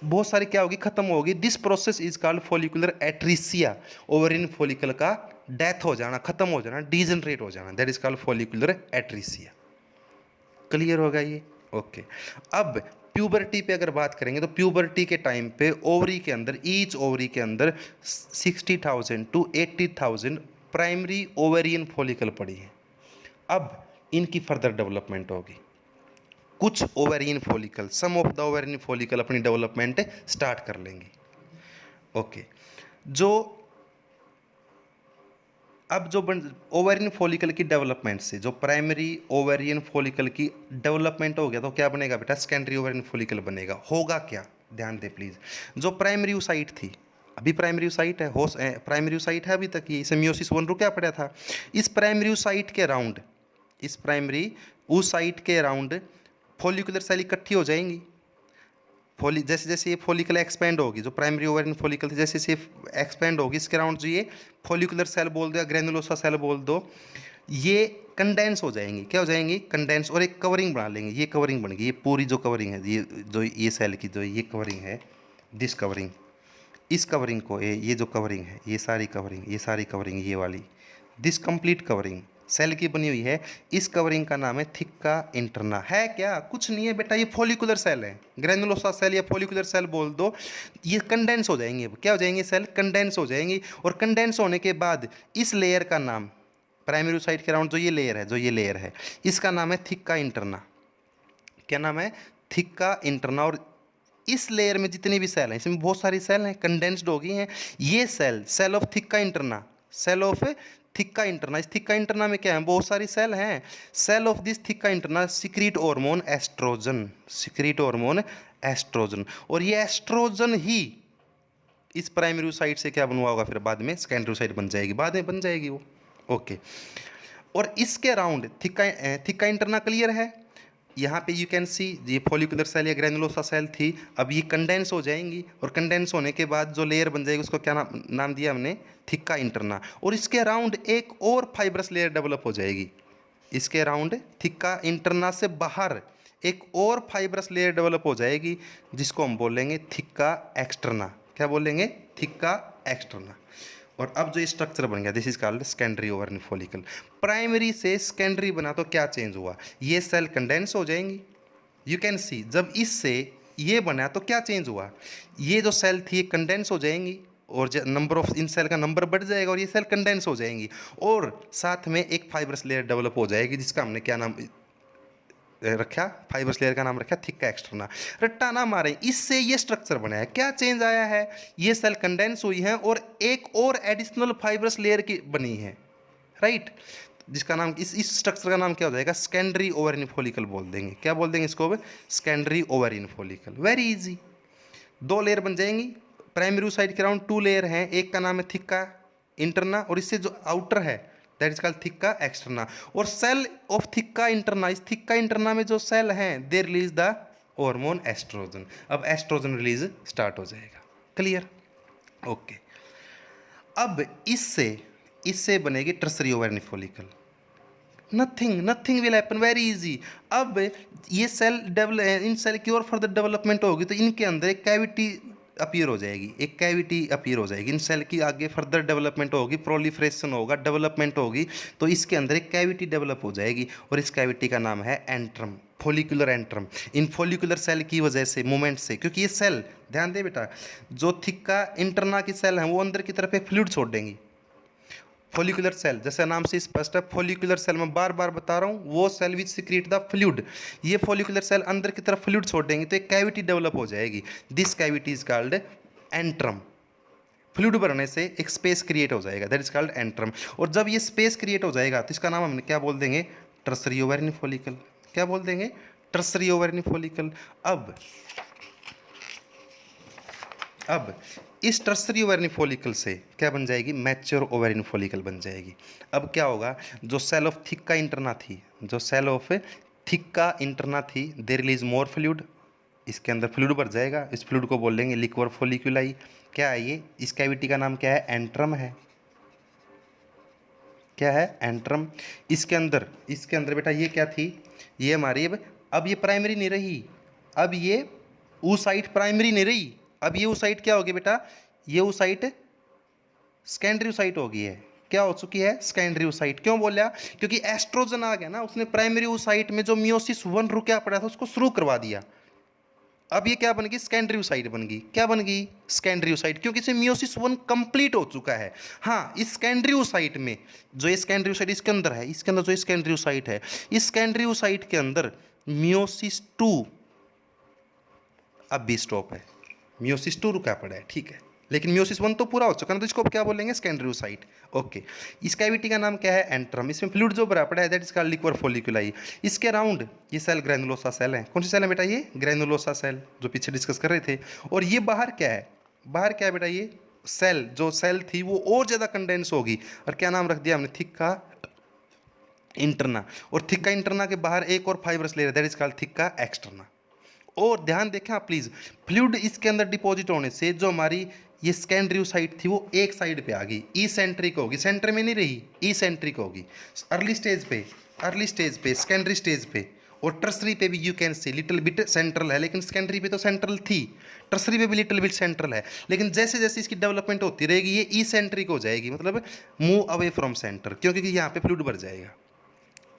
बहुत सारी क्या होगी, खत्म होगी। This process is called follicular atresia, ovarian follicle का डेथ हो जाना, खत्म हो जाना, डीजनरेट हो जाना, that is called follicular atresia. Clear होगा ये, ओके। अब प्यूबर्टी पे अगर बात करेंगे तो प्यूबर्टी के टाइम पे ओवरी के अंदर, ईच ओवरी के अंदर 60,000 to 80,000 प्राइमरी ओवेरियन फॉलिकल पड़ी है। अब इनकी फर्दर डेवलपमेंट होगी। कुछ ovarian follicle, some of the ovarian follicle अपनी डेवलपमेंट स्टार्ट कर लेंगे। ओके, जो अब जो ओवेरियन फॉलिकल की डेवलपमेंट से जो प्राइमरी ओवेरियन फॉलिकल की डेवलपमेंट हो गया तो क्या बनेगा बेटा, सेकेंडरी ओवेरियन फॉलिकल बनेगा। होगा क्या, ध्यान दे प्लीज। जो प्राइमरी oocyte थी, अभी प्राइमरी oocyte है, प्राइमरी oocyte है अभी तक, ये मियोसिस 1 रुका पड़ा था। इस प्राइमरी oocyte के अराउंड, इस प्राइमरी oocyte के अराउंड फॉलिकुलर सेल इकट्ठी हो जाएंगी। जैसे जैसे ये फॉलिकल एक्सपेंड होगी, जो प्राइमरी ओवेरियन फॉलिकल थी जैसे जैसे एक्सपेंड होगी, इसके अराउंड जो ये फॉलिकुलर सेल बोल दो या ग्रेनुलोसा सेल बोल दो, ये कंडेंस हो जाएंगी। क्या हो जाएंगी, कंडेंस, और एक कवरिंग बना लेंगे। ये कवरिंग बन गई, ये पूरी जो कवरिंग है, ये सेल की जो ये कवरिंग है, दिस कवरिंग, इस कवरिंग को, ये जो कवरिंग है, ये सारी कवरिंग, ये वाली, दिस कंप्लीट कवरिंग सेल की बनी हुई है। इस कवरिंग का नाम है थिक्का इंटरना। है क्या, कुछ नहीं है बेटा, ये फॉलिकुलर सेल है, ग्रेनुलोसा सेल या फॉलिकुलर सेल बोल दो। ये कंडेंस हो जाएंगे, क्या हो जाएंगे, सेल कंडेंस हो जाएंगी। और कंडेंस होने के बाद इस लेयर का नाम, प्राइमरी oocyte के अराउंड जो ये लेयर है, इसका नाम है थिक्का इंटरना। क्या नाम है, थिक्का इंटरना। और इस लेयर में जितने भी सेल हैं, इसमें बहुत सारी सेल हैं, कंडेंस्ड हो गई हैं। ये cell of theca interna, cell of theca interna. इस थिक्का इंटरना में क्या है, बहुत सारी सेल हैं। Cell of this theca interna secrete hormone estrogen, secrete hormone estrogen. और ये एस्ट्रोजन ही इस प्राइमरी oocyte से क्या बनवा होगा, फिर बाद में सेकेंडरी oocyte बन जाएगी, बाद में बन जाएगी वो। ओके, और इसके अराउंड थिक्का इंटरना क्लियर है। यहाँ पे यू कैन सी ये फॉलिकुलर सेल या ग्रेनुलोसा सेल थी, अब ये कंडेंस हो जाएंगी। और कंडेंस होने के बाद जो लेयर बन जाएगी उसको क्या नाम दिया हमने, थिक्का इंटरना। और इसके अराउंड एक और फाइब्रस लेयर डेवलप हो जाएगी। इसके अराउंड थिक्का इंटरना से बाहर एक और फाइब्रस लेयर डेवलप हो जाएगी जिसको हम बोलेंगे थिक्का एक्सटर्ना। क्या बोलेंगे? थिक्का एक्सटर्ना। और अब जो ये स्ट्रक्चर बन गया, this is called secondary ovarian follicle. Primary से सेकेंडरी बना तो क्या चेंज हुआ? ये सेल कंडेंस हो जाएंगी। यू कैन सी, जब इससे ये बना तो क्या चेंज हुआ? ये जो सेल थी ये कंडेंस हो जाएंगी और नंबर ऑफ इन सेल का नंबर बढ़ जाएगा और ये सेल कंडेंस हो जाएंगी और साथ में एक फाइब्रस लेयर डेवलप हो जाएगी जिसका हमने क्या नाम रखा? फाइब्रस लेयर का नाम रखा थिक्का एक्सटर्ना। रट्टा ना मारें, इससे ये स्ट्रक्चर बना है। क्या चेंज आया है? ये सेल कंडेंस हुई है और एक और एडिशनल फाइब्रस लेयर की बनी है, राइट? जिसका नाम इस स्ट्रक्चर का नाम क्या हो जाएगा? सेकेंडरी ओवरिन फॉलिकल बोल देंगे। क्या बोल देंगे इसको? Secondary ovarian follicle. Very easy. दो लेयर बन जाएंगी। प्राइमरी साइड के अराउंड 2 लेयर हैं, एक का नाम है थिक्का इंटरना और इससे जो आउटर है that is called theca externa. और सेल ऑफ थिक्का इंटरना, इस थिक्का इंटरना में जो सेल हैं they release the hormone oestrogen. अब एस्ट्रोजन रिलीज स्टार्ट हो जाएगा। क्लियर? ओके। अब इससे बनेगी tertiary ovarian follicle. Nothing will happen, very easy. अब ये सेल डेवलप, इन सेल की और फर्दर डेवलपमेंट होगी तो इनके अंदर एक कैविटी अपीयर हो जाएगी, एक कैविटी अपीयर हो जाएगी। इन सेल की आगे फर्दर डेवलपमेंट होगी, प्रोलिफरेशन होगा, डेवलपमेंट होगी तो इसके अंदर एक कैविटी डेवलप हो जाएगी और इस कैविटी का नाम है एंट्रम, फॉलिकुलर एंट्रम। इन फॉलिकुलर सेल की वजह से, मूवमेंट से, क्योंकि ये सेल, ध्यान दे बेटा, जो थिक्का इंटरना की सेल हैं वो अंदर की तरफ एक फ्लूइड छोड़ देंगी। फॉलिकुलर सेल, जैसे नाम से स्पष्ट है, फॉलिकुलर सेल, मैं बार बार बता रहा हूँ, वो cell which secrete the fluid. ये फॉलिकुलर सेल अंदर की तरफ फ्लूइड छोड़ देंगे तो एक कैविटी डेवलप हो जाएगी। This cavity is called antrum. Fluid भरने से एक स्पेस क्रिएट हो जाएगा, दैट इज कॉल्ड एंट्रम। और जब ये स्पेस क्रिएट हो जाएगा तो इसका नाम हमने क्या बोल देंगे? Tertiary ovarian follicle. क्या बोल देंगे? Tertiary ovarian follicle. अब इस टर्सरी ओवरिन फॉलिकल से क्या बन जाएगी? मैच्योर ओवरिन फॉलिकल बन जाएगी। अब क्या होगा? जो सेल ऑफ थिक्का इंटरना थी, जो सेल ऑफ थिक्का इंटरना थी, दे रिलीज मोर फ्लूइड। इसके अंदर फ्लूइड भर जाएगा, इस फ्लूइड को बोल देंगे लिक्वर फॉलिकुलाई। क्या है ये? इस कैविटी का नाम क्या है? एंट्रम है। क्या है? एंट्रम। इसके अंदर बेटा ये क्या थी? ये हमारी अब ये प्राइमरी नहीं रही, अब ये oocyte प्राइमरी नहीं रही, अब ये oocyte क्या होगी बेटा? ये oocyte सेकेंडरी oocyte हो गई है। क्या हो चुकी है? Secondary oocyte। क्यों बोला? क्योंकि एस्ट्रोजन आ गया ना, उसने प्राइमरी oocyte में जो मियोसिस 1 रुका पड़ा था उसको शुरू करवा दिया। अब ये क्या बन गई? सेकेंडरी oocyte बन गई। क्या बन गई? सेकेंडरी oocyte, क्योंकि इसे मियोसिस 1 कंप्लीट हो चुका है। हाँ, इस सेकेंडरी oocyte में जो ये सेकेंडरी oocyte इसके अंदर है, इसके अंदर जो सेकेंडरी oocyte है, इस सेकेंडरी oocyte के अंदर मियोसिस 2 अब भी स्टॉप है। मियोसिस 2 रुका पड़ा है, ठीक है, लेकिन मियोसिस 1 तो पूरा हो चुका है ना, तो इसको क्या बोलेंगे? Secondary oocyte। ओके। इस कैविटी का नाम क्या है? एंट्रम। इसमें फ्लूइड जो भरा पड़ा है दैट इज कॉल्ड लिक्वर फॉलिकुलाई। इसके अराउंड ये सेल ग्रैनुलोसा सेल है। कौन सी सेल है बेटा? ये ग्रैनुलोसा सेल, जो पीछे डिस्कस कर रहे थे। और ये बाहर क्या है? बाहर क्या है बेटा? ये सेल, जो सेल थी वो और ज़्यादा कंडेंस होगी और क्या नाम रख दिया हमने? Theca interna. और थिक्का इंटरना के बाहर एक और fibrous layer that is called theca externa. और ध्यान देखें आप प्लीज, फ्लूइड इसके अंदर डिपॉजिट होने से जो हमारी ये सेकेंडरी oocyte थी वो एक साइड पे आ गई, ई सेंट्रिक होगी, सेंटर में नहीं रही, ई सेंट्रिक होगी। अर्ली स्टेज पे सेकेंडरी स्टेज पे और टर्सरी पे भी you can C little bit central है, लेकिन सेकेंडरी पे तो सेंट्रल थी, टर्सरी पे भी लिटिल बिट सेंट्रल है, लेकिन जैसे जैसे इसकी डेवलपमेंट होती रहेगी ये ई सेंट्रिक हो जाएगी, मतलब मूव अवे फ्रॉम सेंटर, क्योंकि यहाँ पे फ्लूइड भर जाएगा।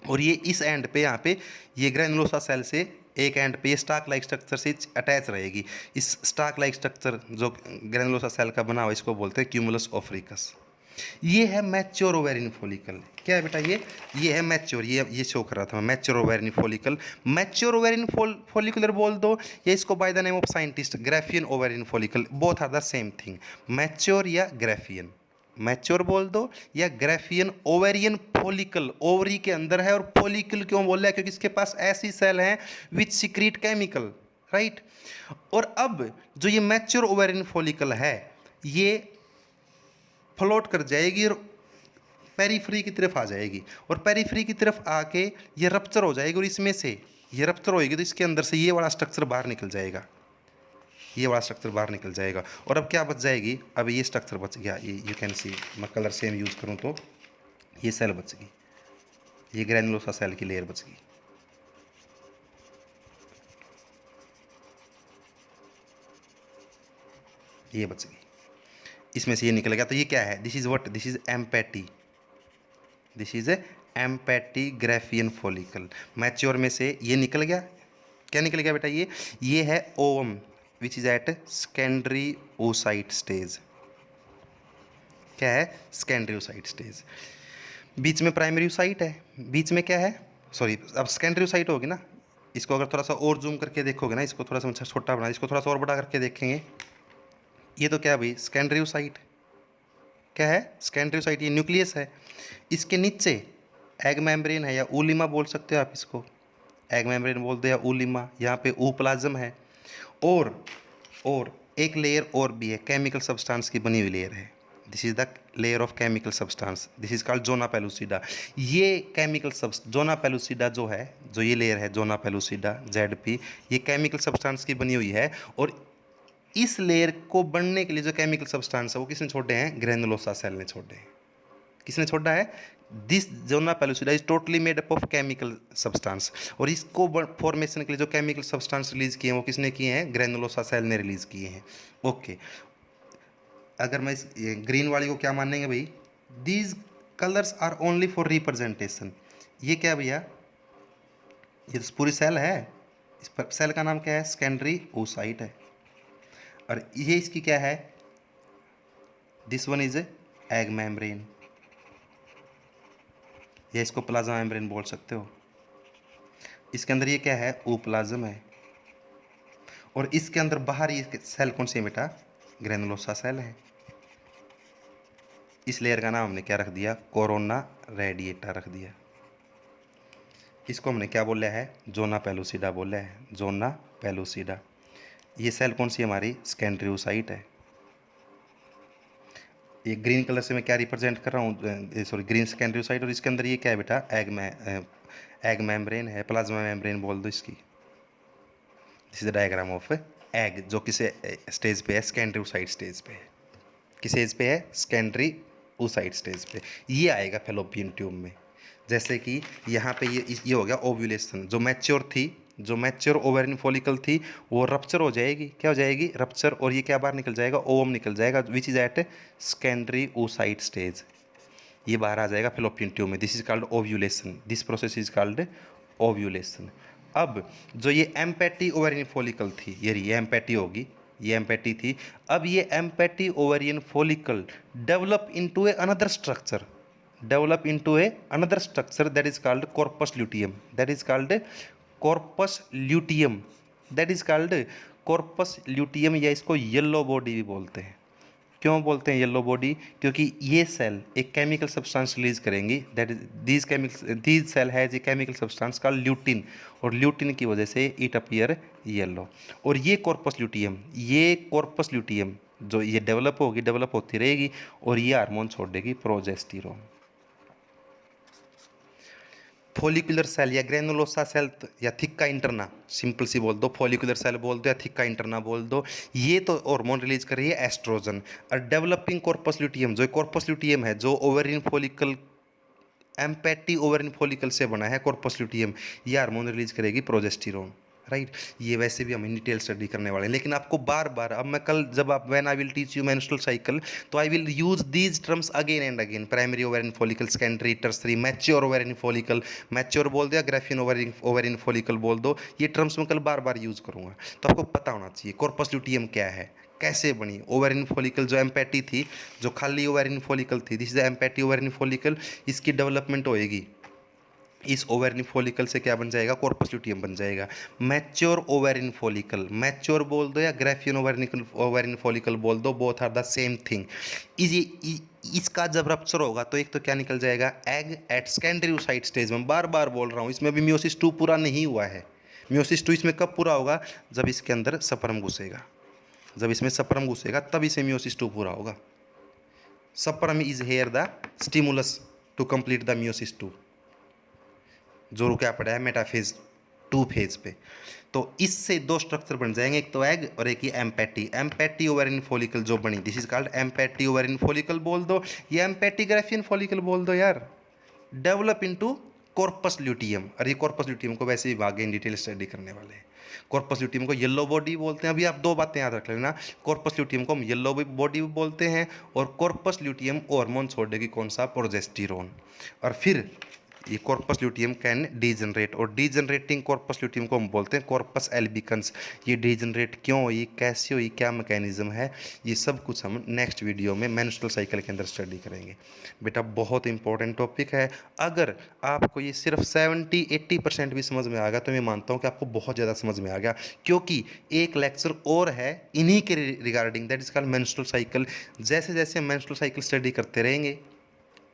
और ये इस एंड पे, यहाँ पे ये ग्रैनुलोसा सेल से एक एंड पे स्टाक लाइक स्ट्रक्चर से अटैच रहेगी। इस स्टाक लाइक स्ट्रक्चर जो ग्रैनुलोसा सेल का बना हुआ इसको बोलते हैं क्यूमुलस ओफ्रिकस। ये है मैच्योर ओवेरिन फॉलिकल। क्या है बेटा? ये है मैच्योर, ये शो कर रहा था मैं, mature ovarian follicle. Mature ovarian follicular बोल दो या इसको by the name of scientist Graafian ovarian follicle, both are the same thing. Mature या ग्राफियन, मैच्योर बोल दो या ग्राफियन ओवेरियन फॉलिकल, ओवरी के अंदर है। और फॉलिकल क्यों बोल रहा है? क्योंकि इसके पास ऐसी सेल हैं विच सिक्रीट केमिकल, राइट। और अब जो ये मैच्योर ओवेरियन फॉलिकल है ये फ्लोट कर जाएगी और पेरीफ्री की तरफ आ जाएगी, और पेरीफ्री की तरफ आके ये रप्चर हो जाएगी और इसमें से ये रप्चर होएगी तो इसके अंदर से ये वाला स्ट्रक्चर बाहर निकल जाएगा, ये वाला स्ट्रक्चर बाहर निकल जाएगा। और अब क्या बच जाएगी? अब ये स्ट्रक्चर बच गया, ये यू कैन सी, मैं कलर सेम यूज़ करूँ तो ये सेल बच गई, ये ग्रैनुलोसा सेल की लेयर बच गई। ये बच गई, इसमें से ये निकल गया। तो ये क्या है, this is what, this is empty, this is empty Graafian follicle. Mature में से ये निकल गया, क्या निकल गया बेटा, ये है ovum which is at secondary oocyte stage. क्या है, सेकेंडरी oocyte स्टेज। बीच में प्राइमरी oocyte है, बीच में क्या है, सॉरी अब सेकेंडरी oocyte होगी ना। इसको अगर थोड़ा सा और जूम करके देखोगे ना, इसको थोड़ा सा छोटा बना, इसको थोड़ा सा और बड़ा करके देखेंगे, ये तो क्या भाई सेकेंडरी oocyte, क्या है सेकेंडरी oocyte, ये न्यूक्लियस है। इसके नीचे एग मेम्ब्रेन है, या ऊलिमा बोल सकते हो आप इसको, एग मेम्ब्रेन बोल दो या ऊलिमा, यहाँ पे ऊप्लाज्म है। और एक लेयर और भी है, केमिकल सब्सटेंस की बनी हुई लेयर है, this is the layer of chemical substance, this is called zona pellucida. ये केमिकल जोना पेलुसिडा जो है, जो ये लेयर है जोना पेलुसिडा ZP, ये केमिकल सब्सटेंस की बनी हुई है। और इस लेयर को बनने के लिए जो केमिकल सब्सटेंस है वो किसने छोड़े हैं, ग्रेनुलोसा सेल ने छोड़े हैं। किसने छोड़ा है, this zona pellucida is totally made up of chemical substance. और इसको फॉर्मेशन के लिए जो केमिकल सब्सटेंस रिलीज किए हैं वो किसने किए हैं, ग्रेनुलोसा सेल ने रिलीज किए हैं। ओके, अगर मैं इस ग्रीन वाली को क्या मानेंगे भाई, these colours are only for representation. ये क्या भैया, ये तो पूरी सेल है, इस पर सेल का नाम क्या है, सेकेंडरी oocyte है। और ये इसकी क्या है, this one is egg membrane, या इसको प्लाज्मा मेम्ब्रेन बोल सकते हो। इसके अंदर ये क्या है, ओप्लाज्म है। और इसके अंदर बाहर ये सेल कौन सी है बेटा, ग्रेनुलोसा सेल है। इस लेयर का नाम हमने क्या रख दिया, कोरोना रेडिएटा रख दिया। इसको हमने क्या बोला है, जोना पेलुसिडा बोला है, जोना पेलुसिडा। ये सेल कौन सी हमारी, सेकेंडरी oocyte है। ये ग्रीन कलर से मैं क्या रिप्रेजेंट कर रहा हूँ, सॉरी ग्रीन सेकेंडरी oocyte, और इसके अंदर ये क्या है बेटा, एग मेम्ब्रेन है, प्लाज्मा मेम्ब्रेन बोल दो इसकी। This is the diagram of egg, जो किस स्टेज पे है, सेकेंडरी oocyte स्टेज पे है। किस स्टेज पे है, सेकेंडरी oocyte स्टेज पे। ये आएगा फेलोपियन ट्यूब में। जैसे कि यहाँ पे ये हो गया ओव्यूलेशन, जो मैच्योर थी, जो मैच्योर ओवेरियन फॉलिकल थी वो रप्चर हो जाएगी, क्या हो जाएगी, रप्चर। और ये क्या बाहर निकल जाएगा, ओवम निकल जाएगा, which is at secondary oocyte stage. ये बाहर आ जाएगा फेलोपियन ट्यूब में, this is called ovulation, this process is called ovulation. अब जो ये एम्पैटी ओवेरियन फॉलिकल थी, ये एम्पैटी होगी, ये एम्पैटी थी। अब ये empty ovarian follicle develop into a another structure, develop into a another structure that is called corpus luteum, that is called corpus luteum, that is called corpus luteum, या इसको yellow body भी बोलते हैं। क्यों बोलते हैं येलो बॉडी, क्योंकि ये सेल एक केमिकल सब्सटेंस रिलीज करेंगी, that is these cell has a chemical substance called lutein, और ल्यूटिन की वजह से इट अपीयर येलो। और ये कॉर्पस ल्यूटियम, ये कॉर्पस ल्यूटियम जो ये डेवलप होगी, डेवलप होती रहेगी, और ये हार्मोन छोड़ देगी प्रोजेस्टेरोन। फॉलिकुलर सेल या ग्रेनुलोसा सेल या थिक्का इंटरना, सिंपल सी बोल दो, फॉलिकुलर सेल बोल दो या थिक्का इंटरना बोल दो, ये तो हार्मोन रिलीज कर रही है एस्ट्रोजन। और डेवलपिंग कॉर्पस ल्यूटियम, जो कॉर्पस ल्यूटियम है जो ओवेरियन फॉलिकल, एम्पैटी ओवेरियन फॉलिकल से बना है कॉर्पस ल्यूटियम, ये हार्मोन रिलीज करेगी प्रोजेस्टेरोन, राइट। ये वैसे भी हम इन डिटेल स्टडी करने वाले हैं, लेकिन आपको बार बार, अब मैं कल जब आप when I will teach you menstrual cycle, तो I will use these terms again and again, primary ovarian follicle, secondary, tertiary, mature ovarian follicle, mature बोल दो या ग्राफियन ओवेरियन फॉलिकल बोल दो, ये टर्म्स मैं कल बार बार यूज करूंगा। तो आपको पता होना चाहिए कॉर्पस ल्यूटियम क्या है, कैसे बनी। ओवेरियन फॉलिकल जो एम्पैटी थी, जो खाली ओवेरियन फॉलिकल थी, दिस इज एम्पैटी ओवेरियन फॉलिकल, इसकी डेवलपमेंट होएगी, इस ओवेरियन फॉलिकल से क्या बन जाएगा, कॉर्पस ल्यूटियम बन जाएगा। मैच्योर ओवेरियन फॉलिकल, मैच्योर बोल दो या ग्राफियन ओवेरियन फॉलिकल बोल दो, both are the same thing. इसका जब रप्चर होगा तो एक तो क्या निकल जाएगा, egg at secondary oocyte stage में। बार बार बोल रहा हूँ, इसमें अभी मियोसिस 2 पूरा नहीं हुआ है। मियोसिस 2 इसमें कब पूरा होगा, जब इसके अंदर स्पर्म घुसेगा, जब इसमें स्पर्म घुसेगा तब इसे मियोसिस 2 पूरा होगा। Sperm is here the stimulus to complete the meiosis 2, जो रुका पड़ा है मेटाफेज 2 फेज पे। तो इससे 2 स्ट्रक्चर बन जाएंगे, एक तो एग और एक ये एम्पैटी। एम्पैटी ओवेरियन फॉलिकल जो बनी, this is called empty ovarian follicle बोल दो, ये एम्पैटी ग्राफियन फॉलिकल बोल दो यार। डेवलप इनटू कॉर्पस ल्यूटियम, और ये कॉर्पस ल्यूटियम को वैसे भी आगे इन डिटेल स्टडी करने वाले हैं। कॉर्पस ल्यूटियम को येलो बॉडी बोलते हैं। अभी आप दो बातें याद रख लेना, कॉर्पस ल्यूटियम को हम येलो बॉडी बोलते हैं, और कॉर्पस ल्यूटियम हार्मोन छोड़ेगी कौन सा, प्रोजेस्टेरोन। और फिर ये कॉर्पस ल्यूटियम कैन डीजनरेट, और डीजनरेटिंग कॉर्पस ल्यूटियम को हम बोलते हैं कॉर्पस एल्बिकन्स। ये डीजनरेट क्यों हुई, कैसे हुई, क्या मैकेनिज्म है, ये सब कुछ हम नेक्स्ट वीडियो में मेंस्ट्रुअल साइकिल के अंदर स्टडी करेंगे। बेटा बहुत इंपॉर्टेंट टॉपिक है। अगर आपको ये सिर्फ 70-80% भी समझ में आ गया तो मैं मानता हूँ कि आपको बहुत ज़्यादा समझ में आ गया, क्योंकि एक लेक्चर और है इन्हीं के regarding, that is called menstrual cycle. जैसे जैसे मेंस्ट्रुअल साइकिल स्टडी करते रहेंगे,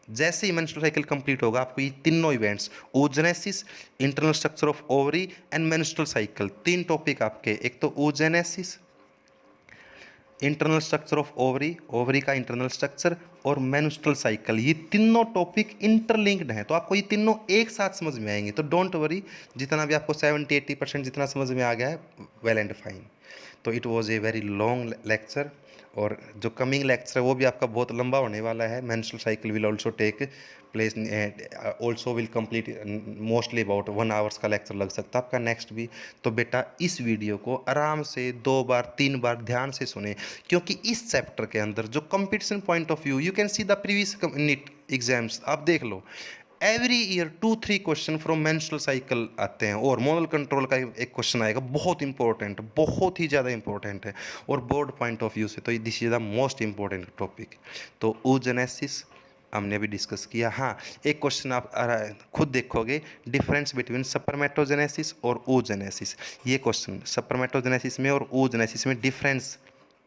जैसे ही मेंस्ट्रुअल साइकिल कंप्लीट होगा, आपको ये तीनों events, oogenesis, internal structure of ovary and menstrual cycle, तीन टॉपिक आपके, एक तो oogenesis, internal structure of ovary, ovary का इंटरनल स्ट्रक्चर, और मेंस्ट्रुअल साइकिल, ये तीनों टॉपिक इंटरलिंक्ड हैं। तो आपको ये तीनों एक साथ समझ में आएंगे। तो डोंट वरी, जितना भी आपको 70-80% जितना समझ में आ गया है, वेल एंड फाइन। तो it was a very long lecture, और जो कमिंग लेक्चर है वो भी आपका बहुत लंबा होने वाला है। Menstrual cycle will also take place, also will complete mostly about 1 hours का लेक्चर लग सकता है आपका नेक्स्ट भी। तो बेटा इस वीडियो को आराम से 2 बार 3 बार ध्यान से सुने, क्योंकि इस चैप्टर के अंदर जो competition point of view, you can see the previous NEET exams, आप देख लो, every year 2-3 question from menstrual cycle आते हैं, और हार्मोनल कंट्रोल का एक क्वेश्चन आएगा, बहुत इंपॉर्टेंट, बहुत ही ज़्यादा इंपॉर्टेंट है, और बोर्ड पॉइंट ऑफ व्यू से तो this is the most important topic. तो oogenesis हमने अभी डिस्कस किया। हाँ, एक क्वेश्चन आप खुद देखोगे, डिफरेंस बिटवीन स्पर्मेटोजेनेसिस और oogenesis। ये क्वेश्चन स्पर्मेटोजेनेसिस में और oogenesis में डिफरेंस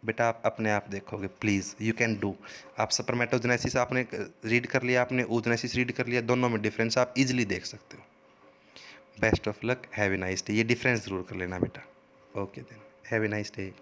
बेटा आप अपने आप देखोगे, प्लीज़ यू कैन डू। आप स्पर्मेटोजेनेसिस आपने रीड कर लिया, आपने oogenesis रीड कर लिया, दोनों में डिफरेंस आप इजीली देख सकते हो। Best of luck, have a nice day. ये डिफरेंस ज़रूर कर लेना बेटा। Okay then, have a nice day.